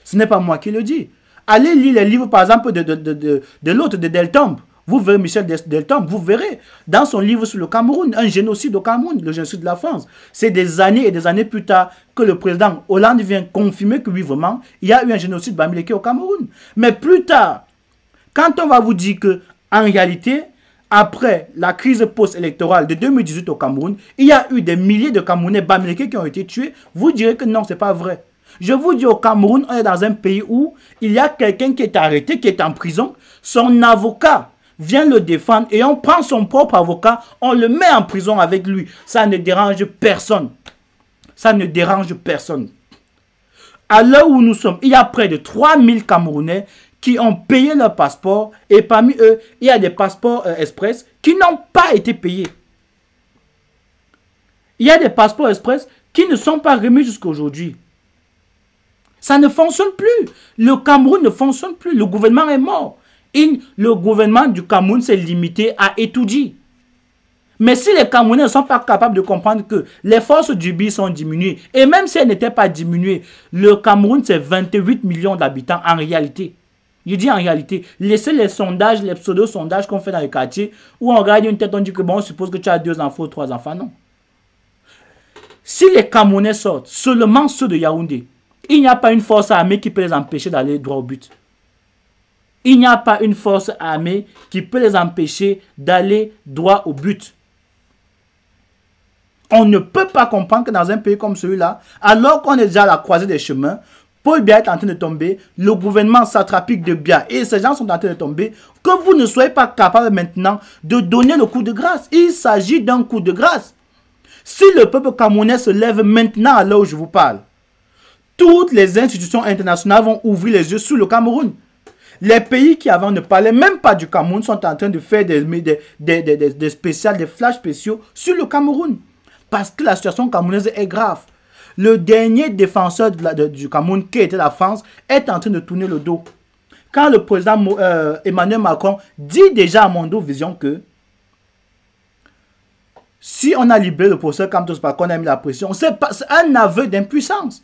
Speaker 7: Ce n'est pas moi qui le dis. Allez lire les livres, par exemple, de l'autre, de Deltombe. Vous verrez Michel Deltombe, vous verrez dans son livre sur le Cameroun, un génocide au Cameroun, le génocide de la France. C'est des années et des années plus tard que le président Hollande vient confirmer que oui, vraiment, il y a eu un génocide bamileke au Cameroun. Mais plus tard, quand on va vous dire que, en réalité, après la crise post-électorale de 2018 au Cameroun, il y a eu des milliers de Camerounais bamileke qui ont été tués, vous direz que non, ce n'est pas vrai. Je vous dis, au Cameroun, on est dans un pays où il y a quelqu'un qui est arrêté, qui est en prison, son avocat vient le défendre et on prend son propre avocat, on le met en prison avec lui. Ça ne dérange personne. Ça ne dérange personne. À l'heure où nous sommes, il y a près de 3000 Camerounais qui ont payé leur passeport et parmi eux, il y a des passeports express qui n'ont pas été payés. Il y a des passeports express qui ne sont pas remis jusqu'à aujourd'hui. Ça ne fonctionne plus. Le Cameroun ne fonctionne plus. Le gouvernement est mort. Le gouvernement du Cameroun s'est limité à étudier. Mais si les Camerounais ne sont pas capables de comprendre que les forces du BI sont diminuées, et même si elles n'étaient pas diminuées, le Cameroun c'est 28 millions d'habitants en réalité. Je dis en réalité, laissez les sondages, les pseudo-sondages qu'on fait dans les quartiers, où on regarde une tête, on dit que bon, on suppose que tu as 2 enfants ou 3 enfants. Non. Si les Camerounais sortent, seulement ceux de Yaoundé, il n'y a pas une force armée qui peut les empêcher d'aller droit au but. Il n'y a pas une force armée qui peut les empêcher d'aller droit au but. On ne peut pas comprendre que dans un pays comme celui-là, alors qu'on est déjà à la croisée des chemins, Paul Biya est en train de tomber, le gouvernement satrapique de Biya et ces gens sont en train de tomber, que vous ne soyez pas capable maintenant de donner le coup de grâce. Il s'agit d'un coup de grâce. Si le peuple camerounais se lève maintenant à l'heure où je vous parle, toutes les institutions internationales vont ouvrir les yeux sur le Cameroun. Les pays qui avant ne parlaient même pas du Cameroun sont en train de faire des spéciales, des flashs spéciaux sur le Cameroun. Parce que la situation camerounaise est grave. Le dernier défenseur du Cameroun, qui était la France, est en train de tourner le dos. Quand le président Emmanuel Macron dit déjà à Mondo Vision que si on a libéré le professeur Kamto, c'est parce qu'on a mis la pression, c'est un aveu d'impuissance.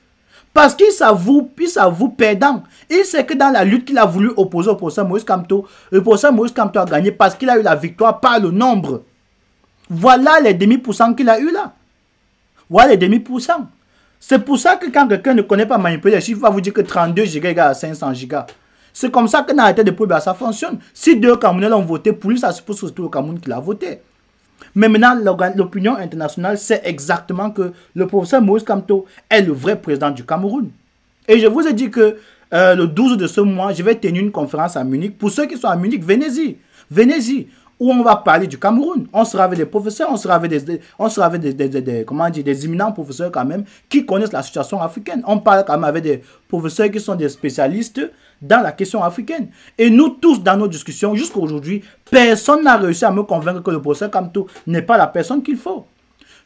Speaker 7: Parce qu'il s'avoue perdant. Il sait que dans la lutte qu'il a voulu opposer au professeur Maurice Kamto, le professeur Maurice Kamto a gagné parce qu'il a eu la victoire par le nombre. Voilà les demi-pourcents qu'il a eu là. Voilà les demi-pourcents. C'est pour ça que quand quelqu'un ne connaît pas manipuler les chiffres, il va vous dire que 32 gigas égale à 500 gigas. C'est comme ça que dans la tête de Paul, ça fonctionne. Si 2 Camerounais l'ont voté pour lui, ça suppose que c'est tout le Cameroun qui l'a voté. Mais maintenant, l'opinion internationale sait exactement que le professeur Maurice Kamto est le vrai président du Cameroun. Et je vous ai dit que le 12 de ce mois, je vais tenir une conférence à Munich. Pour ceux qui sont à Munich, venez-y. Venez-y. Où on va parler du Cameroun. On sera avec des professeurs, on sera avec des éminents professeurs quand même qui connaissent la situation africaine. On parle quand même avec des professeurs qui sont des spécialistes dans la question africaine. Et nous tous, dans nos discussions, jusqu'à aujourd'hui, personne n'a réussi à me convaincre que le professeur Kamto n'est pas la personne qu'il faut.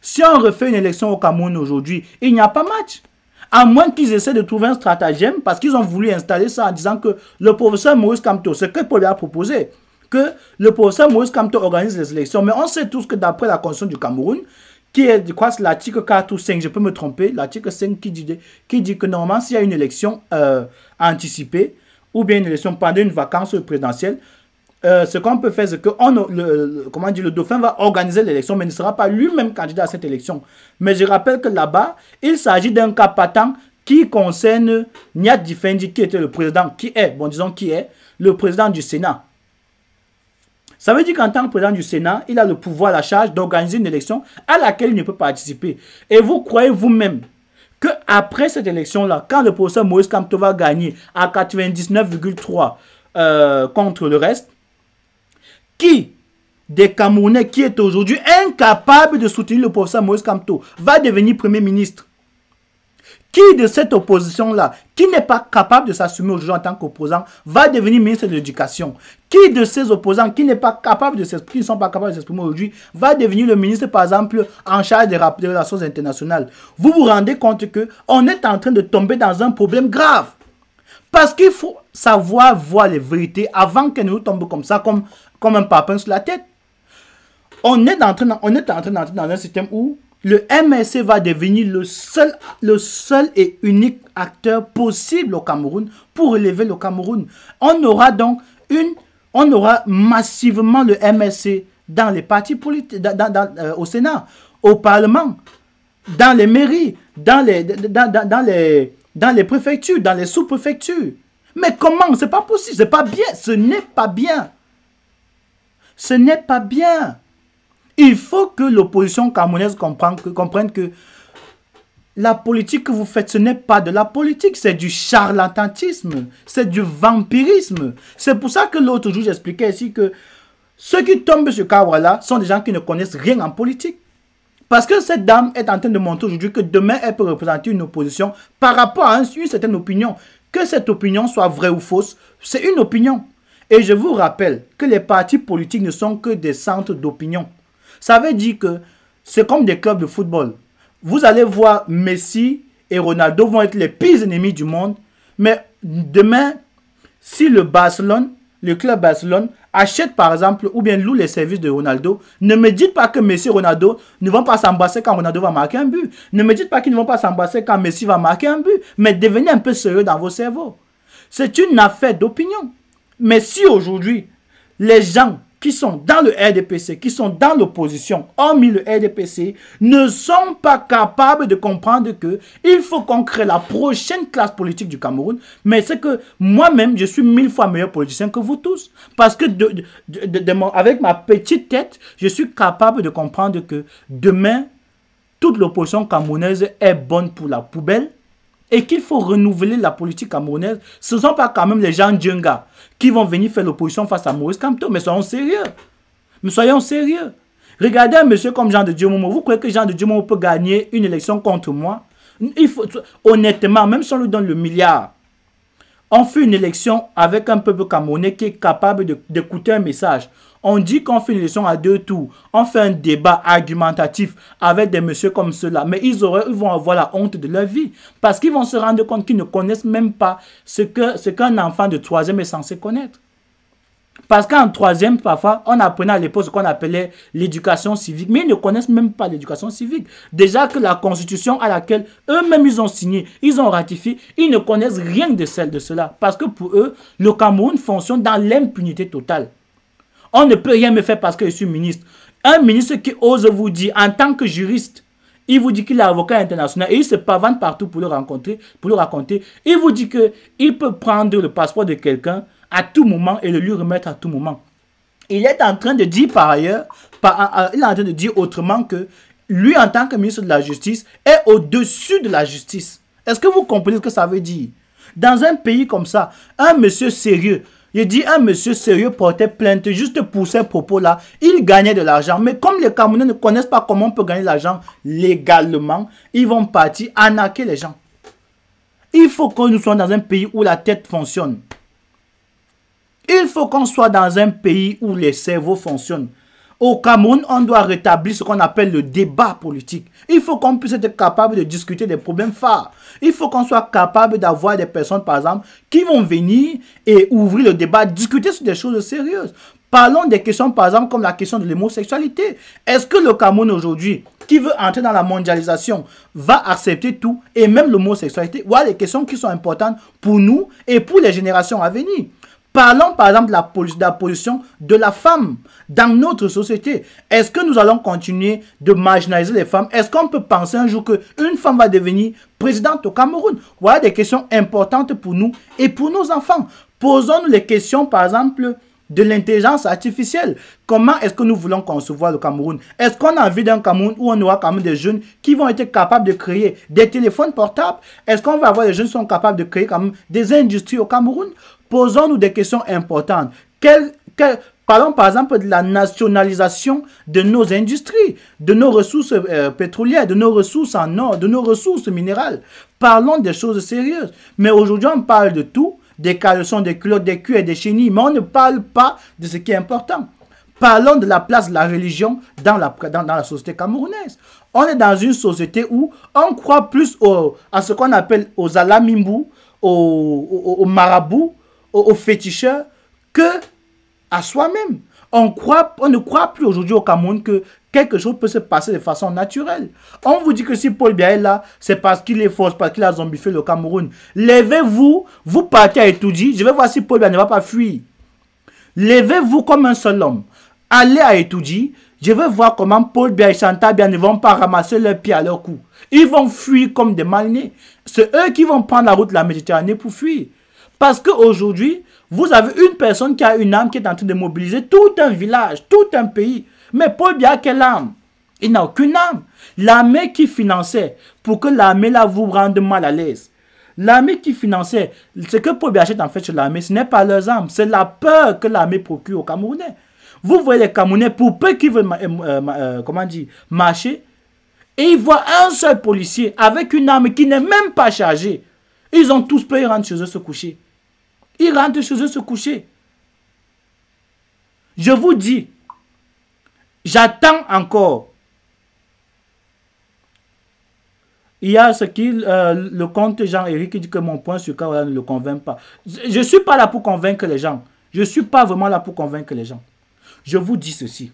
Speaker 7: Si on refait une élection au Cameroun aujourd'hui, il n'y a pas match. À moins qu'ils essaient de trouver un stratagème, parce qu'ils ont voulu installer ça en disant que le professeur Maurice Kamto, c'est ce que Paul a proposé, que le professeur Maurice Kamto organise les élections. Mais on sait tous que d'après la constitution du Cameroun, qui est, je crois, l'article 4 ou 5, je peux me tromper, l'article 5 qui dit que normalement, s'il y a une élection anticipée, ou bien une élection pendant une vacance présidentielle, ce qu'on peut faire, c'est que le dauphin va organiser l'élection, mais ne sera pas lui-même candidat à cette élection. Mais je rappelle que là-bas, il s'agit d'un cas patent qui concerne Nyat Difendi, qui était le président, qui est le président du Sénat. Ça veut dire qu'en tant que président du Sénat, il a le pouvoir, la charge d'organiser une élection à laquelle il ne peut pas participer. Et vous croyez vous-même qu'après cette élection-là, quand le professeur Maurice Kamto va gagner à 99,3 contre le reste, qui des Camerounais qui est aujourd'hui incapable de soutenir le professeur Maurice Kamto va devenir Premier ministre? Qui de cette opposition-là, qui n'est pas capable de s'assumer aujourd'hui en tant qu'opposant, va devenir ministre de l'Éducation? Qui de ces opposants qui ne sont pas capables de s'exprimer aujourd'hui, va devenir le ministre, par exemple, en charge des relations internationales? Vous vous rendez compte qu'on est en train de tomber dans un problème grave. Parce qu'il faut savoir voir les vérités avant qu'elles nous tombent comme ça, comme un papin sur la tête. On est en train d'entrer dans un système où le MSC va devenir le seul et unique acteur possible au Cameroun pour relever le Cameroun. On aura donc massivement le MSC dans les partis politiques, au Sénat, au Parlement, dans les mairies, dans les préfectures, dans les sous-préfectures. Mais comment? C'est pas possible, c'est pas bien, ce n'est pas bien. Ce n'est pas bien. Il faut que l'opposition camerounaise comprenne que la politique que vous faites, ce n'est pas de la politique, c'est du charlatanisme, c'est du vampirisme. C'est pour ça que l'autre jour, j'expliquais ici que ceux qui tombent sur ce cadre-là sont des gens qui ne connaissent rien en politique. Parce que cette dame est en train de montrer aujourd'hui que demain, elle peut représenter une opposition par rapport à une certaine opinion. Que cette opinion soit vraie ou fausse, c'est une opinion. Et je vous rappelle que les partis politiques ne sont que des centres d'opinion. Ça veut dire que c'est comme des clubs de football. Vous allez voir Messi et Ronaldo vont être les pires ennemis du monde. Mais demain, si le club Barcelone achète par exemple ou bien loue les services de Ronaldo, ne me dites pas que Messi et Ronaldo ne vont pas s'embrasser quand Ronaldo va marquer un but. Ne me dites pas qu'ils ne vont pas s'embrasser quand Messi va marquer un but. Mais devenez un peu sérieux dans vos cerveaux. C'est une affaire d'opinion. Mais si aujourd'hui, les gens qui sont dans le RDPC, qui sont dans l'opposition, hormis le RDPC, ne sont pas capables de comprendre que il faut qu'on crée la prochaine classe politique du Cameroun, mais c'est que moi-même, je suis 1000 fois meilleur politicien que vous tous. Parce que avec ma petite tête, je suis capable de comprendre que demain, toute l'opposition camerounaise est bonne pour la poubelle, et qu'il faut renouveler la politique camerounaise. Ce ne sont pas quand même les gens Djenga qui vont venir faire l'opposition face à Maurice Kamto. Mais soyons sérieux. Mais soyons sérieux. Regardez un monsieur comme Jean de Dieu Momo. Vous croyez que Jean de Dieu Momo peut gagner une élection contre moi? Il faut, honnêtement, même si on lui donne le milliard, on fait une élection avec un peuple camerounais qui est capable d'écouter un message. On dit qu'on fait une élection à 2 tours. On fait un débat argumentatif avec des messieurs comme ceux-là. Mais ils vont avoir la honte de leur vie. Parce qu'ils vont se rendre compte qu'ils ne connaissent même pas ce qu'un enfant de 3e est censé connaître. Parce qu'en 3e, parfois, on apprenait à l'époque ce qu'on appelait l'éducation civique. Mais ils ne connaissent même pas l'éducation civique. Déjà que la constitution à laquelle eux-mêmes ils ont signé, ils ont ratifié, ils ne connaissent rien de cela. Parce que pour eux, le Cameroun fonctionne dans l'impunité totale. On ne peut rien me faire parce que je suis ministre. Un ministre qui ose vous dire, en tant que juriste, il vous dit qu'il est avocat international et il se pavane partout pour le raconter. Il vous dit qu'il peut prendre le passeport de quelqu'un à tout moment et le lui remettre à tout moment. Il est en train de dire par ailleurs, il est en train de dire autrement que lui, en tant que ministre de la Justice, est au-dessus de la justice. Est-ce que vous comprenez ce que ça veut dire? Dans un pays comme ça, un monsieur sérieux, je dis un monsieur sérieux portait plainte juste pour ces propos-là. Il gagnait de l'argent. Mais comme les Camerounais ne connaissent pas comment on peut gagner de l'argent légalement, ils vont partir arnaquer les gens. Il faut que nous soyons dans un pays où la tête fonctionne. Il faut qu'on soit dans un pays où les cerveaux fonctionnent. Au Cameroun, on doit rétablir ce qu'on appelle le débat politique. Il faut qu'on puisse être capable de discuter des problèmes phares. Il faut qu'on soit capable d'avoir des personnes, par exemple, qui vont venir et ouvrir le débat, discuter sur des choses sérieuses. Parlons des questions, par exemple, comme la question de l'homosexualité. Est-ce que le Cameroun aujourd'hui, qui veut entrer dans la mondialisation, va accepter tout, et même l'homosexualité? Voilà les questions qui sont importantes pour nous et pour les générations à venir. Parlons par exemple de la position de la femme dans notre société. Est-ce que nous allons continuer de marginaliser les femmes? Est-ce qu'on peut penser un jour qu'une femme va devenir présidente au Cameroun? Voilà des questions importantes pour nous et pour nos enfants. Posons-nous les questions par exemple de l'intelligence artificielle. Comment est-ce que nous voulons concevoir le Cameroun? Est-ce qu'on a envie d'un Cameroun où on aura quand même des jeunes qui vont être capables de créer des téléphones portables? Est-ce qu'on va avoir des jeunes qui sont capables de créer quand même des industries au Cameroun? Posons-nous des questions importantes. Parlons par exemple de la nationalisation de nos industries, de nos ressources pétrolières, de nos ressources en or, de nos ressources minérales. Parlons des choses sérieuses. Mais aujourd'hui, on parle de tout, des caleçons, des culottes, des cuirs et des chenilles, mais on ne parle pas de ce qui est important. Parlons de la place de la religion dans la société camerounaise. On est dans une société où on croit plus à ce qu'on appelle aux alamimbu, aux marabouts, aux féticheurs, que à soi-même. On ne croit plus aujourd'hui au Cameroun que quelque chose peut se passer de façon naturelle. On vous dit que si Paul Biya est là, c'est parce qu'il est fort, parce qu'il a zombifié le Cameroun. Levez-vous, vous partez à Etoudi, je vais voir si Paul Biya ne va pas fuir. Levez-vous comme un seul homme. Allez à Etoudi, je vais voir comment Paul Biya et Chantal Biya ne vont pas ramasser leurs pieds à leur cou. Ils vont fuir comme des mal-nés. C'est eux qui vont prendre la route de la Méditerranée pour fuir. Parce qu'aujourd'hui, vous avez une personne qui a une âme qui est en train de mobiliser tout un village, tout un pays. Mais Paul Biya, quelle âme? Il n'a aucune âme. L'armée qui finançait pour que l'armée là vous rende mal à l'aise. L'armée qui finançait, ce que Paul Biya achète en fait chez l'armée, ce n'est pas leurs âmes, c'est la peur que l'armée procure aux Camerounais. Vous voyez les Camerounais, pour peu qu'ils veulent marcher, et ils voient un seul policier avec une arme qui n'est même pas chargée. Ils ont tous peur, ils rentrent chez eux se coucher. Ils rentrent chez eux se coucher. Je vous dis, j'attends encore. Il y a ce qui, le comte Jean-Éric qui dit que mon point sur Kaola ne le convainc pas. Je ne suis pas là pour convaincre les gens. Je ne suis pas vraiment là pour convaincre les gens. Je vous dis ceci.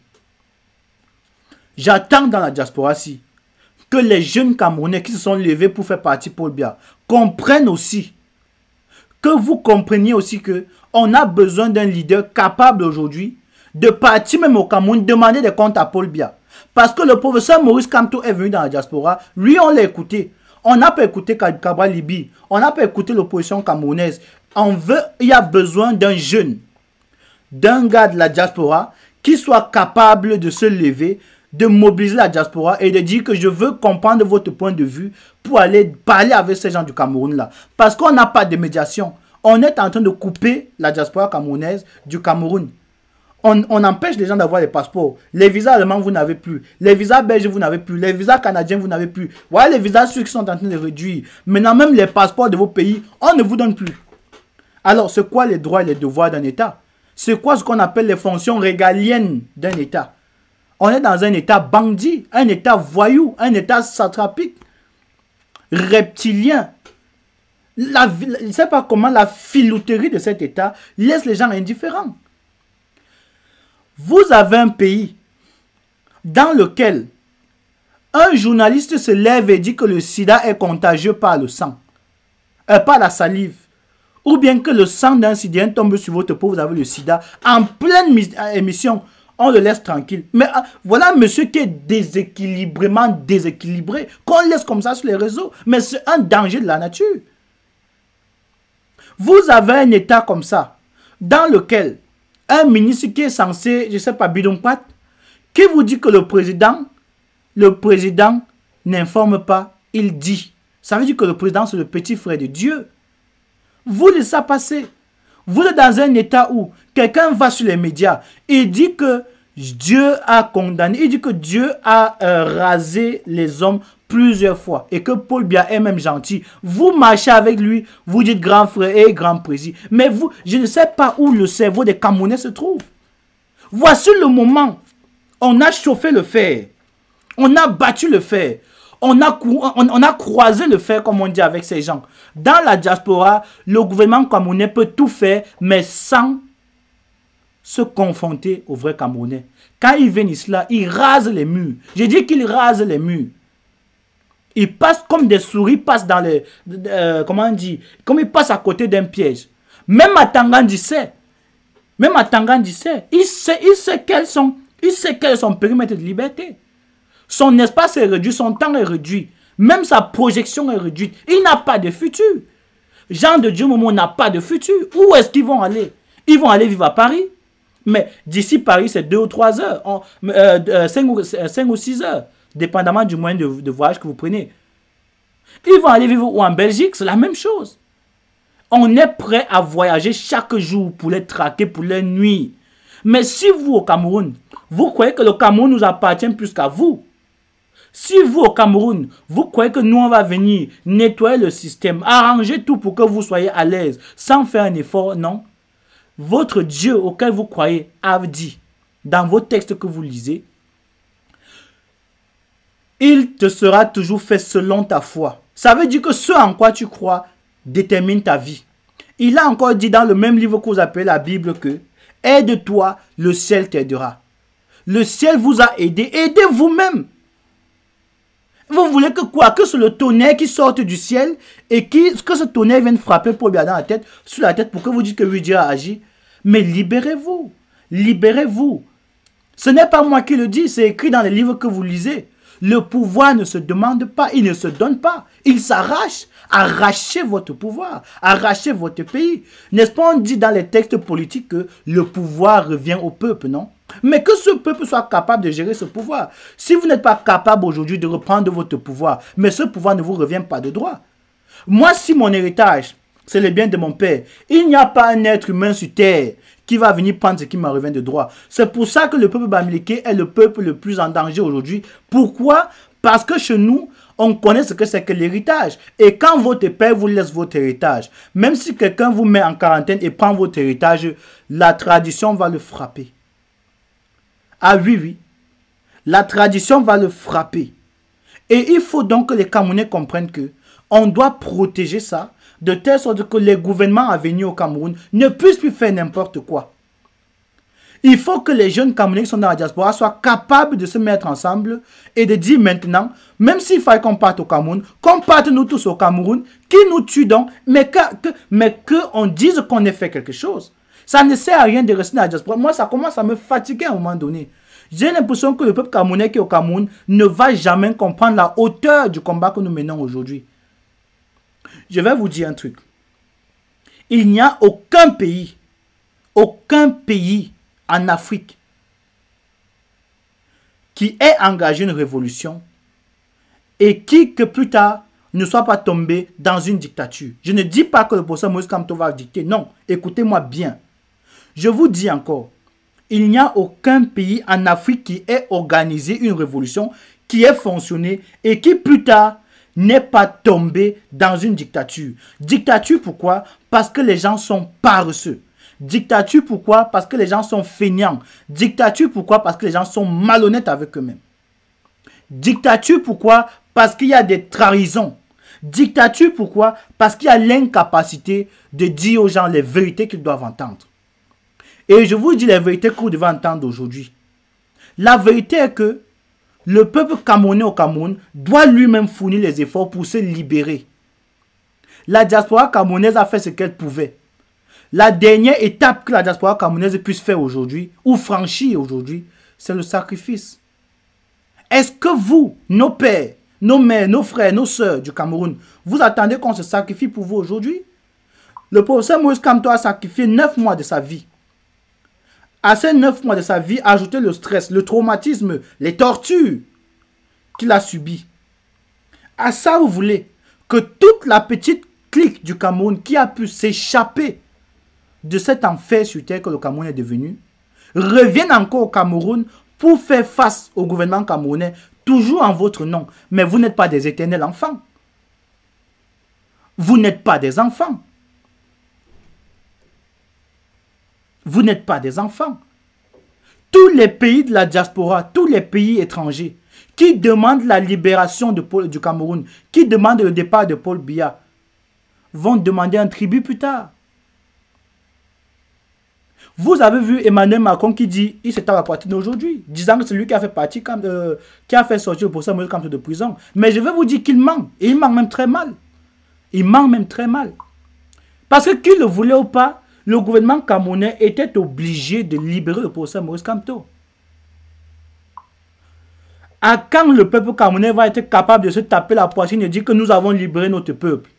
Speaker 7: J'attends dans la diaspora-ci que les jeunes Camerounais qui se sont levés pour faire partie Paul Biya comprennent aussi, que vous compreniez aussi que on a besoin d'un leader capable aujourd'hui de partir même au Cameroun, demander des comptes à Paul Biya. Parce que le professeur Maurice Kamto est venu dans la diaspora, lui on l'a écouté. On n'a pas écouté Cabral Libi, on n'a pas écouté l'opposition camerounaise. Il y a besoin d'un jeune, d'un gars de la diaspora qui soit capable de se lever, de mobiliser la diaspora et de dire que je veux comprendre votre point de vue pour aller parler avec ces gens du Cameroun là. Parce qu'on n'a pas de médiation. On est en train de couper la diaspora camerounaise du Cameroun. On empêche les gens d'avoir les passeports. Les visas allemands, vous n'avez plus. Les visas belges, vous n'avez plus. Les visas canadiens, vous n'avez plus. Voilà les visas ceux qui sont en train de réduire. Maintenant, même les passeports de vos pays, on ne vous donne plus. Alors, c'est quoi les droits et les devoirs d'un État? C'est quoi ce qu'on appelle les fonctions régaliennes d'un État? On est dans un État bandit, un État voyou, un État satrapique, reptilien. Je ne sais pas comment la filouterie de cet État laisse les gens indifférents. Vous avez un pays dans lequel un journaliste se lève et dit que le sida est contagieux par le sang, par la salive, ou bien que le sang d'un sidien tombe sur votre peau, vous avez le sida, en pleine émission, on le laisse tranquille. Mais voilà un monsieur qui est déséquilibrement déséquilibré, qu'on laisse comme ça sur les réseaux, mais c'est un danger de la nature. Vous avez un État comme ça, dans lequel un ministre qui est censé, je ne sais pas, bidon-pat, qui vous dit que le président n'informe pas, il dit. Ça veut dire que le président, c'est le petit frère de Dieu. Vous laissez passer. Vous êtes dans un état où quelqu'un va sur les médias et dit que Dieu a condamné, il dit que Dieu a rasé les hommes plusieurs fois et que Paul Biya est même gentil. Vous marchez avec lui, vous dites grand frère et grand président. Mais vous, je ne sais pas où le cerveau des Camerounais se trouve. Voici le moment. On a chauffé le fer. On a battu le fer. On a croisé le fer, comme on dit avec ces gens. Dans la diaspora, le gouvernement camerounais peut tout faire, mais sans se confronter aux vrais Camerounais. Quand ils viennent ici, là, ils rasent les murs. J'ai dit qu'ils rasent les murs. Ils passent comme des souris, passent dans les... comment on dit? Comme ils passent à côté d'un piège. Même à Tangandi sait. Même à Tangandi sait. Il sait quels sont périmètres de liberté. Son espace est réduit, son temps est réduit. Même sa projection est réduite. Il n'a pas de futur. Jean de Dieu Momo n'a pas de futur. Où est-ce qu'ils vont aller? Ils vont aller vivre à Paris. Mais d'ici Paris, c'est 2 ou 3 heures. 5 ou 6 heures. Dépendamment du moyen de voyage que vous prenez. Ils vont aller vivre ou en Belgique, c'est la même chose. On est prêt à voyager chaque jour pour les traquer, pour les nuire. Mais si vous, au Cameroun, vous croyez que le Cameroun nous appartient plus qu'à vous, si vous, au Cameroun, vous croyez que nous, on va venir nettoyer le système, arranger tout pour que vous soyez à l'aise, sans faire un effort, non. Votre Dieu auquel vous croyez a dit, dans vos textes que vous lisez, il te sera toujours fait selon ta foi. Ça veut dire que ce en quoi tu crois détermine ta vie. Il a encore dit dans le même livre que vous appelez la Bible que Aide-toi, le ciel t'aidera. Le ciel vous a aidé. Aidez vous-même. Vous voulez que quoi? Que c'est le tonnerre qui sorte du ciel et que ce tonnerre vienne frapper Paul Biya dans la tête, sur la tête, pour que vous dites que Dieu a agi. Mais libérez-vous. Libérez-vous. Ce n'est pas moi qui le dis, c'est écrit dans les livres que vous lisez. Le pouvoir ne se demande pas, il ne se donne pas. Il s'arrache. Arrachez votre pouvoir. Arrachez votre pays. N'est-ce pas, on dit dans les textes politiques que le pouvoir revient au peuple, non? Mais que ce peuple soit capable de gérer ce pouvoir. Si vous n'êtes pas capable aujourd'hui de reprendre votre pouvoir, mais ce pouvoir ne vous revient pas de droit. Moi, si mon héritage, c'est le bien de mon père, il n'y a pas un être humain sur terre qui va venir prendre ce qui me revient de droit. C'est pour ça que le peuple bamileke est le peuple le plus en danger aujourd'hui. Pourquoi? Parce que chez nous, on connaît ce que c'est que l'héritage. Et quand votre père vous laisse votre héritage, même si quelqu'un vous met en quarantaine et prend votre héritage, la tradition va le frapper. Ah oui, oui. La tradition va le frapper. Et il faut donc que les Camerounais comprennent que on doit protéger ça de telle sorte que les gouvernements à venir au Cameroun ne puissent plus faire n'importe quoi. Il faut que les jeunes Camerounais qui sont dans la diaspora soient capables de se mettre ensemble et de dire maintenant, même s'il fallait qu'on parte au Cameroun, qu'on parte nous tous au Cameroun, qui nous tue donc, mais qu'on dise qu'on ait fait quelque chose. Ça ne sert à rien de rester dans la diaspora. Moi, ça commence à me fatiguer à un moment donné. J'ai l'impression que le peuple camerounais qui est au Cameroun ne va jamais comprendre la hauteur du combat que nous menons aujourd'hui. Je vais vous dire un truc. Il n'y a aucun pays en Afrique qui ait engagé une révolution et qui, que plus tard, ne soit pas tombé dans une dictature. Je ne dis pas que le professeur Moïse Kamto va dicter. Non, écoutez-moi bien. Je vous dis encore, il n'y a aucun pays en Afrique qui ait organisé une révolution, qui ait fonctionné et qui plus tard n'est pas tombé dans une dictature. Dictature pourquoi? Parce que les gens sont paresseux. Dictature pourquoi? Parce que les gens sont feignants. Dictature pourquoi? Parce que les gens sont malhonnêtes avec eux-mêmes. Dictature pourquoi? Parce qu'il y a des trahisons. Dictature pourquoi? Parce qu'il y a l'incapacité de dire aux gens les vérités qu'ils doivent entendre. Et je vous dis les vérités que vous devez entendre aujourd'hui. La vérité est que le peuple camerounais au Cameroun doit lui-même fournir les efforts pour se libérer. La diaspora camerounaise a fait ce qu'elle pouvait. La dernière étape que la diaspora camerounaise puisse faire aujourd'hui, ou franchir aujourd'hui, c'est le sacrifice. Est-ce que vous, nos pères, nos mères, nos frères, nos sœurs du Cameroun, vous attendez qu'on se sacrifie pour vous aujourd'hui? Le professeur Moïse Kamto a sacrifié 9 mois de sa vie. À ces 9 mois de sa vie, ajoutez le stress, le traumatisme, les tortures qu'il a subies. À ça, vous voulez que toute la petite clique du Cameroun qui a pu s'échapper de cet enfer sur terre que le Cameroun est devenu, revienne encore au Cameroun pour faire face au gouvernement camerounais, toujours en votre nom. Mais vous n'êtes pas des éternels enfants. Vous n'êtes pas des enfants. Vous n'êtes pas des enfants. Tous les pays de la diaspora, tous les pays étrangers qui demandent la libération du Cameroun, qui demandent le départ de Paul Biya, vont demander un tribut plus tard. Vous avez vu Emmanuel Macron qui dit, il s'est à la poitrine aujourd'hui, disant que c'est lui qui a fait partie, qui a fait sortir le professeur Moïse Kamto de prison. Mais je vais vous dire qu'il ment, et il ment même très mal. Il ment même très mal. Parce que qu'il le voulait ou pas, le gouvernement camerounais était obligé de libérer le professeur Moïse Kamto. À quand le peuple camerounais va être capable de se taper la poitrine et dire que nous avons libéré notre peuple?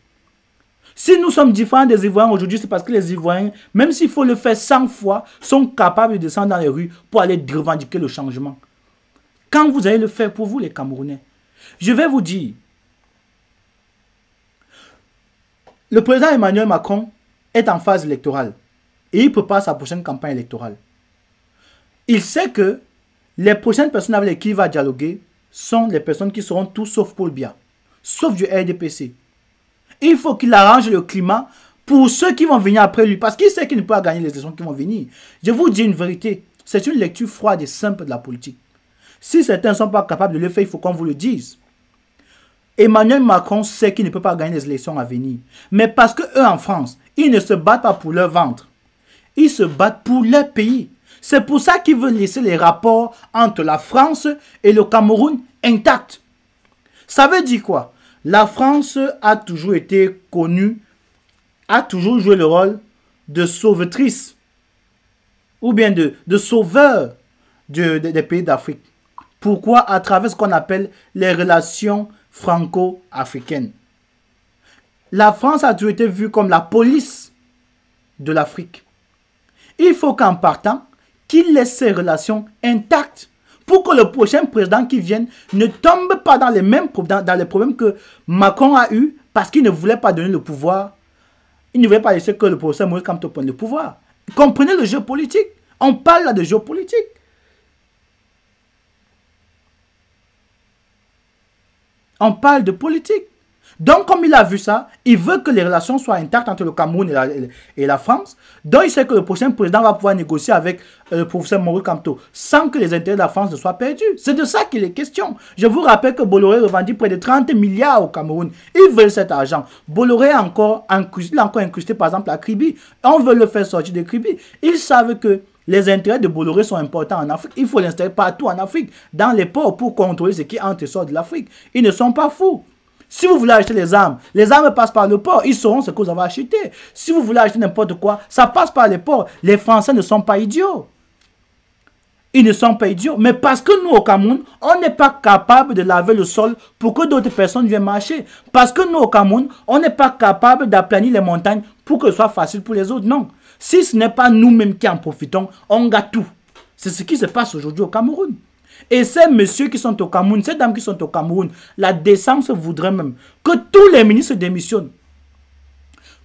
Speaker 7: Si nous sommes différents des Ivoiriens aujourd'hui, c'est parce que les Ivoiriens, même s'il faut le faire 100 fois, sont capables de descendre dans les rues pour aller revendiquer le changement. Quand vous allez le faire pour vous, les Camerounais? Je vais vous dire, le président Emmanuel Macron est en phase électorale et il prépare sa prochaine campagne électorale. Il sait que les prochaines personnes avec lesquelles il va dialoguer sont les personnes qui seront tous sauf Paul Biya, sauf du RDPC. Il faut qu'il arrange le climat pour ceux qui vont venir après lui, parce qu'il sait qu'il ne peut pas gagner les élections qui vont venir. Je vous dis une vérité, c'est une lecture froide et simple de la politique. Si certains ne sont pas capables de le faire, il faut qu'on vous le dise. Emmanuel Macron sait qu'il ne peut pas gagner les élections à venir. Mais parce qu'eux en France, ils ne se battent pas pour leur ventre. Ils se battent pour leur pays. C'est pour ça qu'ils veulent laisser les rapports entre la France et le Cameroun intacts. Ça veut dire quoi? La France a toujours été connue, a toujours joué le rôle de sauvetrice ou bien de sauveur des pays d'Afrique. Pourquoi? À travers ce qu'on appelle les relations franco-africaines. La France a toujours été vue comme la police de l'Afrique. Il faut qu'en partant, qu'il laisse ses relations intactes pour que le prochain président qui vienne ne tombe pas dans les mêmes dans les problèmes que Macron a eu parce qu'il ne voulait pas donner le pouvoir. Il ne voulait pas laisser que le professeur Moïse Kamto prenne le pouvoir. Comprenez le jeu politique. On parle là de géopolitique. On parle de politique. Donc, comme il a vu ça, il veut que les relations soient intactes entre le Cameroun et la France. Donc, il sait que le prochain président va pouvoir négocier avec le professeur Moïse Kamto sans que les intérêts de la France ne soient perdus. C'est de ça qu'il est question. Je vous rappelle que Bolloré revendique près de 30 milliards au Cameroun. Ils veulent cet argent. Bolloré a encore incrusté, par exemple, à Kribi. On veut le faire sortir de Kribi. Ils savent que les intérêts de Bolloré sont importants en Afrique. Il faut l'installer partout en Afrique, dans les ports, pour contrôler ce qui entre et sort de l'Afrique. Ils ne sont pas fous. Si vous voulez acheter les armes passent par le port. Ils sauront ce que vous avez acheté. Si vous voulez acheter n'importe quoi, ça passe par les ports. Les Français ne sont pas idiots. Ils ne sont pas idiots. Mais parce que nous, au Cameroun, on n'est pas capable de laver le sol pour que d'autres personnes viennent marcher. Parce que nous, au Cameroun, on n'est pas capable d'aplanir les montagnes pour que ce soit facile pour les autres. Non. Si ce n'est pas nous-mêmes qui en profitons, on gâte tout. C'est ce qui se passe aujourd'hui au Cameroun. Et ces messieurs qui sont au Cameroun, ces dames qui sont au Cameroun, la décence voudrait même que tous les ministres démissionnent.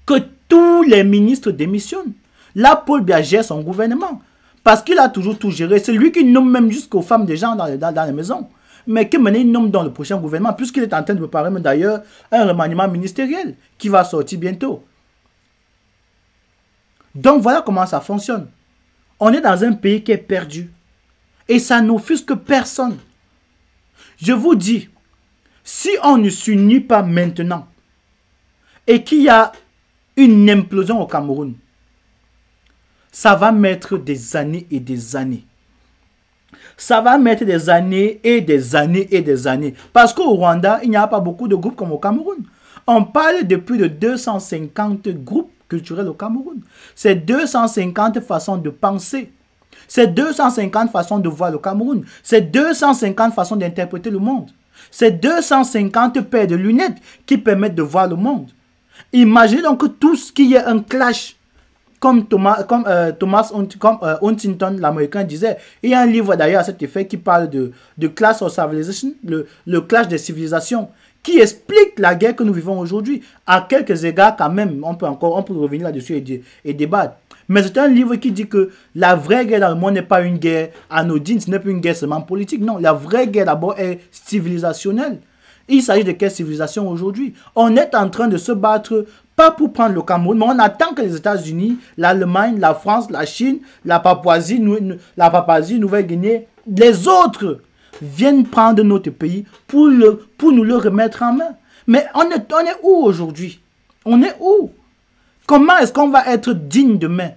Speaker 7: Que tous les ministres démissionnent. Là, Paul Biya gère son gouvernement. Parce qu'il a toujours tout géré. C'est lui qui nomme même jusqu'aux femmes des gens dans les maisons. Mais que maintenant il nomme dans le prochain gouvernement, puisqu'il est en train de préparer d'ailleurs un remaniement ministériel qui va sortir bientôt. Donc voilà comment ça fonctionne. On est dans un pays qui est perdu. Et ça n'offusque personne. Je vous dis, si on ne s'unit pas maintenant et qu'il y a une implosion au Cameroun, ça va mettre des années et des années. Ça va mettre des années et des années et des années. Parce qu'au Rwanda, il n'y a pas beaucoup de groupes comme au Cameroun. On parle de plus de 250 groupes culturels au Cameroun. C'est 250 façons de penser. C'est 250 façons de voir le Cameroun. C'est 250 façons d'interpréter le monde. C'est 250 paires de lunettes qui permettent de voir le monde. Imaginez donc que tout ce qui est un clash, comme Thomas Huntington, l'Américain, disait. Il y a un livre d'ailleurs à cet effet qui parle de clash of civilization, le clash des civilisations, qui explique la guerre que nous vivons aujourd'hui. À quelques égards quand même, on peut revenir là-dessus et débattre. Mais c'est un livre qui dit que la vraie guerre dans le monde n'est pas une guerre anodine, ce n'est pas une guerre seulement politique. Non, la vraie guerre d'abord est civilisationnelle. Il s'agit de quelle civilisation aujourd'hui? On est en train de se battre, pas pour prendre le Cameroun, mais on attend que les États-Unis, l'Allemagne, la France, la Chine, la Papouasie, Nouvelle-Guinée, les autres viennent prendre notre pays pour nous le remettre en main. Mais on est où aujourd'hui? On est où? Comment est-ce qu'on va être digne demain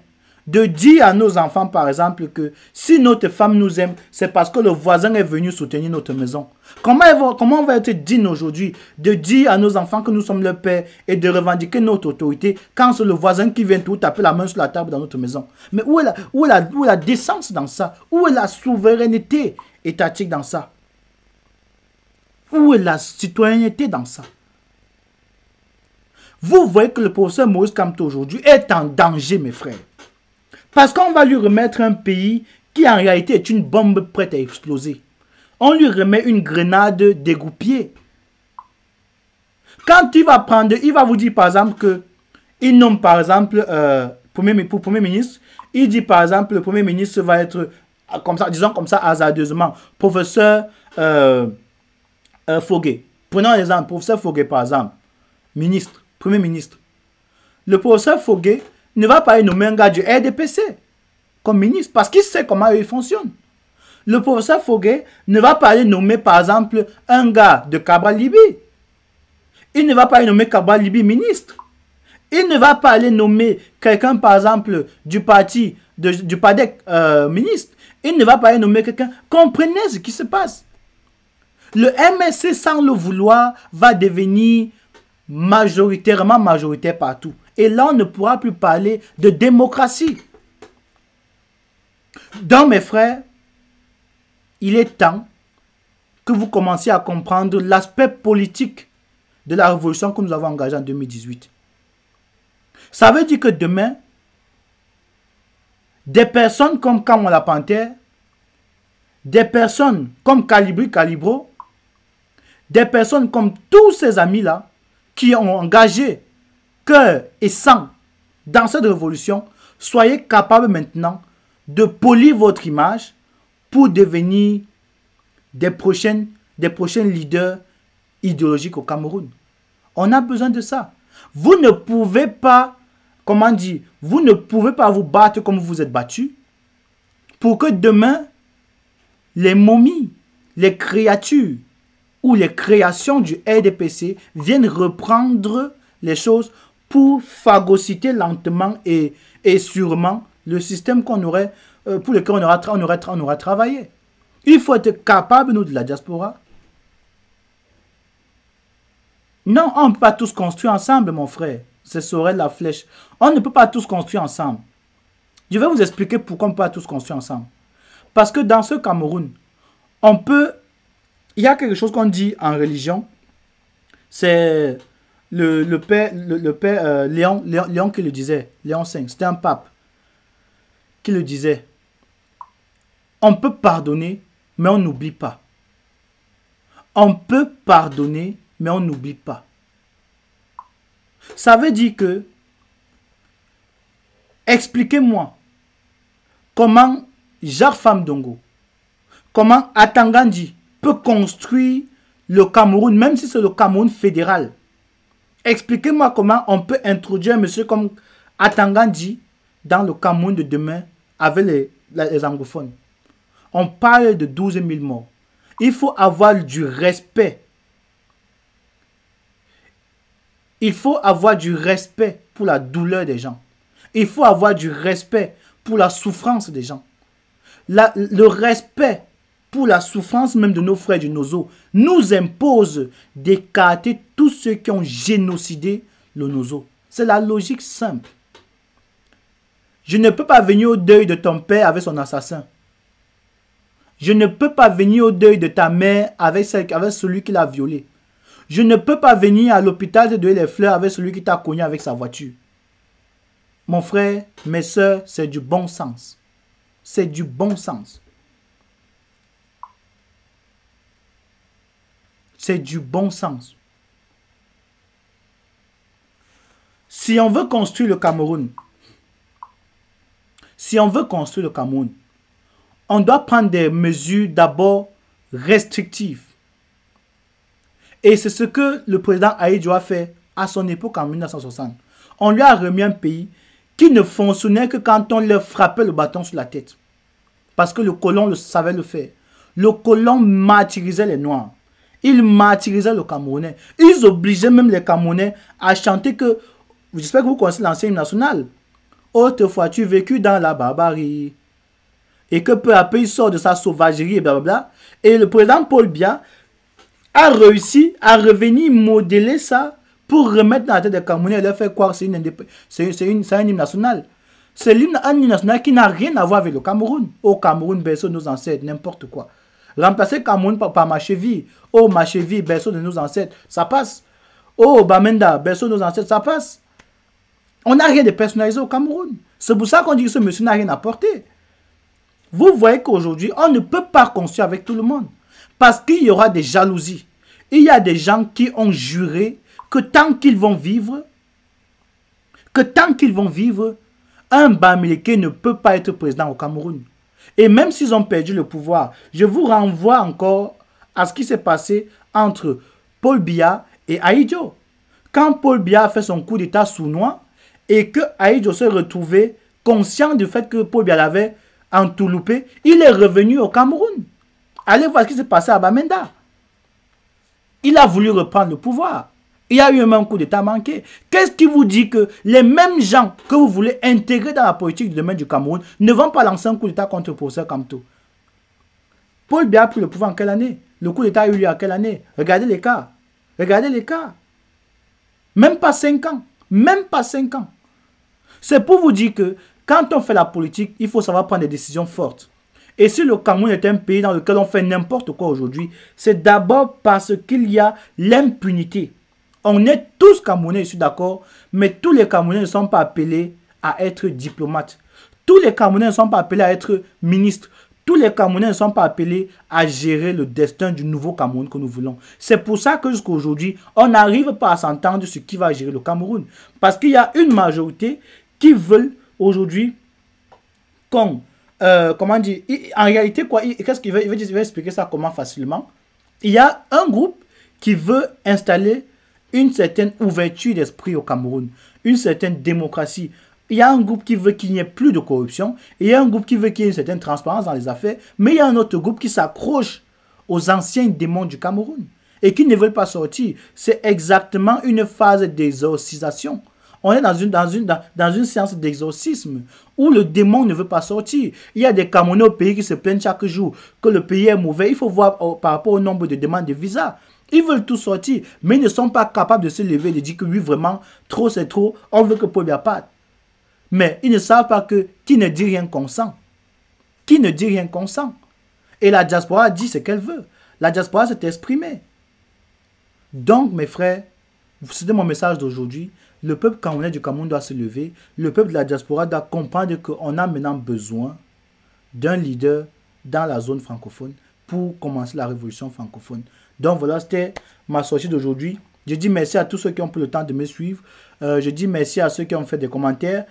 Speaker 7: de dire à nos enfants, par exemple, que si notre femme nous aime, c'est parce que le voisin est venu soutenir notre maison? Comment on va être digne aujourd'hui de dire à nos enfants que nous sommes leur père et de revendiquer notre autorité quand c'est le voisin qui vient tout taper la main sur la table dans notre maison? Mais où est la décence dans ça? Où est la souveraineté étatique dans ça? Où est la citoyenneté dans ça? Vous voyez que le professeur Moïse Kamto aujourd'hui est en danger, mes frères. Parce qu'on va lui remettre un pays qui en réalité est une bombe prête à exploser. On lui remet une grenade dégoupillée. Quand il va vous dire par exemple que il nomme par exemple pour Premier ministre, il dit par exemple le Premier ministre va être comme ça, disons comme ça hasardeusement, professeur Fogué. Prenons l'exemple, professeur Fogué par exemple, Premier ministre. Le professeur Fogué ne va pas nommer un gars du RDPC comme ministre parce qu'il sait comment il fonctionne. Le professeur Fogué ne va pas aller nommer par exemple un gars de Cabral Libi. Il ne va pas aller nommer Cabral Libi ministre. Il ne va pas aller nommer quelqu'un, par exemple, du parti, du PADEC ministre. Il ne va pas aller nommer quelqu'un. Comprenez ce qui se passe. Le MSC, sans le vouloir, va devenir majoritaire partout. Et là, on ne pourra plus parler de démocratie. Donc, mes frères, il est temps que vous commenciez à comprendre l'aspect politique de la révolution que nous avons engagée en 2018. Ça veut dire que demain, des personnes comme Kamon la Panthère, des personnes comme Calibro, des personnes comme tous ces amis-là qui ont engagé cœur et sang dans cette révolution, soyez capables maintenant de polir votre image pour devenir des prochains leaders idéologiques au Cameroun. On a besoin de ça. Vous ne pouvez pas, vous ne pouvez pas vous battre comme vous êtes battus pour que demain, les momies, les créatures ou les créations du RDPC viennent reprendre les choses pour phagocyter lentement et sûrement le système pour lequel on aura travaillé. Il faut être capable, nous, de la diaspora. Non, on ne peut pas tous construire ensemble, mon frère. Ce serait la flèche. On ne peut pas tous construire ensemble. Je vais vous expliquer pourquoi on ne peut pas tous construire ensemble. Parce que dans ce Cameroun, il y a quelque chose qu'on dit en religion. C'est le père Léon qui le disait. Léon V, c'était un pape qui le disait. On peut pardonner, mais on n'oublie pas. On peut pardonner, mais on n'oublie pas. Ça veut dire que, expliquez-moi comment Jacques Famdongo, comment Atangandi peut construire le Cameroun, même si c'est le Cameroun fédéral. Expliquez-moi comment on peut introduire un monsieur comme Atangandi dans le Cameroun de demain avec les anglophones. On parle de 12 000 morts. Il faut avoir du respect. Il faut avoir du respect pour la douleur des gens. Il faut avoir du respect pour la souffrance des gens. Le respect pour la souffrance même de nos frères du Nozo nous impose d'écarter tous ceux qui ont génocidé le Nozo. C'est la logique simple. Je ne peux pas venir au deuil de ton père avec son assassin. Je ne peux pas venir au deuil de ta mère avec celui qui l'a violé. Je ne peux pas venir à l'hôpital te donner les fleurs avec celui qui t'a cogné avec sa voiture. Mon frère, mes soeurs, c'est du bon sens. C'est du bon sens. C'est du bon sens. Si on veut construire le Cameroun, on doit prendre des mesures d'abord restrictives. Et c'est ce que le président Ahidjo a fait à son époque en 1960. On lui a remis un pays qui ne fonctionnait que quand on leur frappait le bâton sur la tête. Parce que le colon le savait le faire. Le colon martyrisait les Noirs. Il martyrisait le Camerounais. Ils obligeaient même les Camerounais à chanter que... J'espère que vous connaissez l'ancien hymne national. Autrefois, tu vécu dans la barbarie. Et que peu à peu, il sort de sa sauvagerie et blablabla. Et le président Paul Biya a réussi à revenir modeler ça pour remettre dans la tête des Camerounais et leur faire croire que c'est un hymne national. C'est un hymne national qui n'a rien à voir avec le Cameroun. Au Cameroun, berceau de nos ancêtres, n'importe quoi. Remplacer Cameroun par Machevi. Oh, Machevi, berceau de nos ancêtres, ça passe. Oh, Bamenda, berceau de nos ancêtres, ça passe. On n'a rien de personnalisé au Cameroun. C'est pour ça qu'on dit que ce monsieur n'a rien apporté. Vous voyez qu'aujourd'hui, on ne peut pas construire avec tout le monde. Parce qu'il y aura des jalousies. Il y a des gens qui ont juré que tant qu'ils vont vivre, un Bamileke ne peut pas être président au Cameroun. Et même s'ils ont perdu le pouvoir, je vous renvoie encore à ce qui s'est passé entre Paul Biya et Ahidjo. Quand Paul Biya a fait son coup d'état sournois et que Ahidjo s'est retrouvé conscient du fait que Paul Biya l'avait entourloupé, il est revenu au Cameroun. Allez voir ce qui s'est passé à Bamenda. Il a voulu reprendre le pouvoir. Il y a eu un même coup d'État manqué. Qu'est-ce qui vous dit que les mêmes gens que vous voulez intégrer dans la politique du domaine du Cameroun ne vont pas lancer un coup d'État contre le professeur Kamto? Paul Biya a pris le pouvoir en quelle année? Le coup d'État a eu lieu à quelle année? Regardez l'écart. Regardez l'écart. Même pas 5 ans. Même pas 5 ans. C'est pour vous dire que quand on fait la politique, il faut savoir prendre des décisions fortes. Et si le Cameroun est un pays dans lequel on fait n'importe quoi aujourd'hui, c'est d'abord parce qu'il y a l'impunité. On est tous Camerounais, je suis d'accord, mais tous les Camerounais ne sont pas appelés à être diplomates. Tous les Camerounais ne sont pas appelés à être ministres. Tous les Camerounais ne sont pas appelés à gérer le destin du nouveau Cameroun que nous voulons. C'est pour ça que jusqu'à aujourd'hui, on n'arrive pas à s'entendre sur qui va gérer le Cameroun. Parce qu'il y a une majorité qui veulent aujourd'hui qu'on... comment dire, en réalité, quoi, qu'est-ce qu'il veut, il veut expliquer ça comment facilement. Il y a un groupe qui veut installer une certaine ouverture d'esprit au Cameroun, une certaine démocratie. Il y a un groupe qui veut qu'il n'y ait plus de corruption, et il y a un groupe qui veut qu'il y ait une certaine transparence dans les affaires, mais il y a un autre groupe qui s'accroche aux anciens démons du Cameroun et qui ne veulent pas sortir. C'est exactement une phase d'exorcisation. On est dans une séance d'exorcisme où le démon ne veut pas sortir. Il y a des Camerounais au pays qui se plaignent chaque jour que le pays est mauvais. Il faut voir par rapport au nombre de demandes de visa. Ils veulent tout sortir, mais ils ne sont pas capables de se lever et de dire que oui, vraiment, trop c'est trop, on veut que Paul Biya parte. Mais ils ne savent pas que qui ne dit rien consent. Qui ne dit rien consent. Et la diaspora dit ce qu'elle veut. La diaspora s'est exprimée. Donc, mes frères, c'était mon message d'aujourd'hui. Le peuple camerounais du Cameroun doit se lever. Le peuple de la diaspora doit comprendre qu'on a maintenant besoin d'un leader dans la zone francophone pour commencer la révolution francophone. Donc voilà, c'était ma sortie d'aujourd'hui. Je dis merci à tous ceux qui ont pris le temps de me suivre. Je dis merci à ceux qui ont fait des commentaires.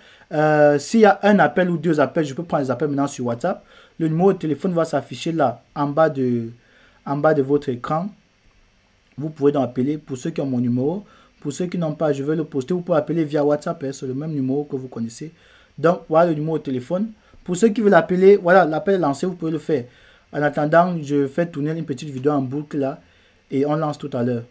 Speaker 7: S'il y a un appel ou 2 appels, je peux prendre les appels maintenant sur WhatsApp. Le numéro de téléphone va s'afficher là, en bas de votre écran. Vous pouvez donc appeler pour ceux qui ont mon numéro. Pour ceux qui n'ont pas, je vais le poster. Vous pouvez appeler via WhatsApp. C'est le même numéro que vous connaissez. Donc, voilà le numéro de téléphone. Pour ceux qui veulent appeler, voilà, l'appel est lancé. Vous pouvez le faire. En attendant, je fais tourner une petite vidéo en boucle là. Et on lance tout à l'heure.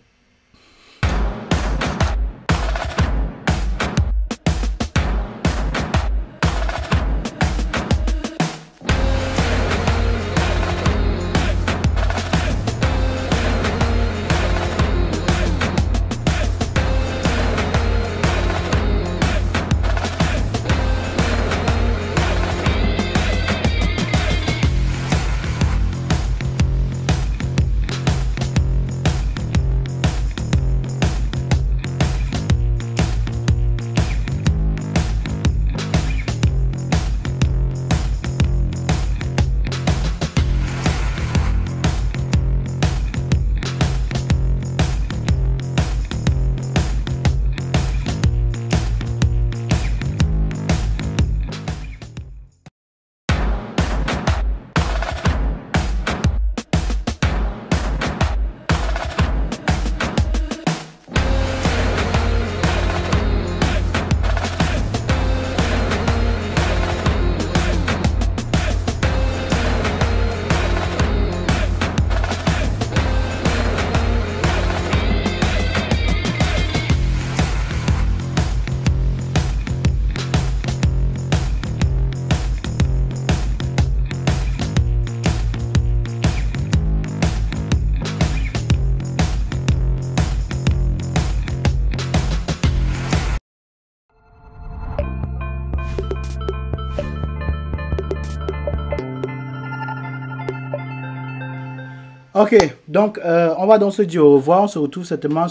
Speaker 7: Ok, donc on va donc se dire au revoir. On se retrouve certainement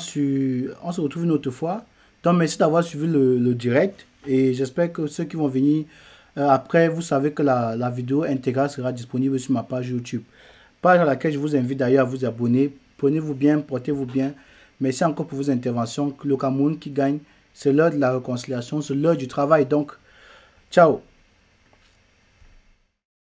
Speaker 7: on se retrouve une autre fois. Donc merci d'avoir suivi le direct. Et j'espère que ceux qui vont venir après, vous savez que la vidéo intégrale sera disponible sur ma page YouTube. Page à laquelle je vous invite d'ailleurs à vous abonner. Prenez-vous bien, portez-vous bien. Merci encore pour vos interventions. Le Cameroun qui gagne, c'est l'heure de la réconciliation, c'est l'heure du travail. Donc, ciao.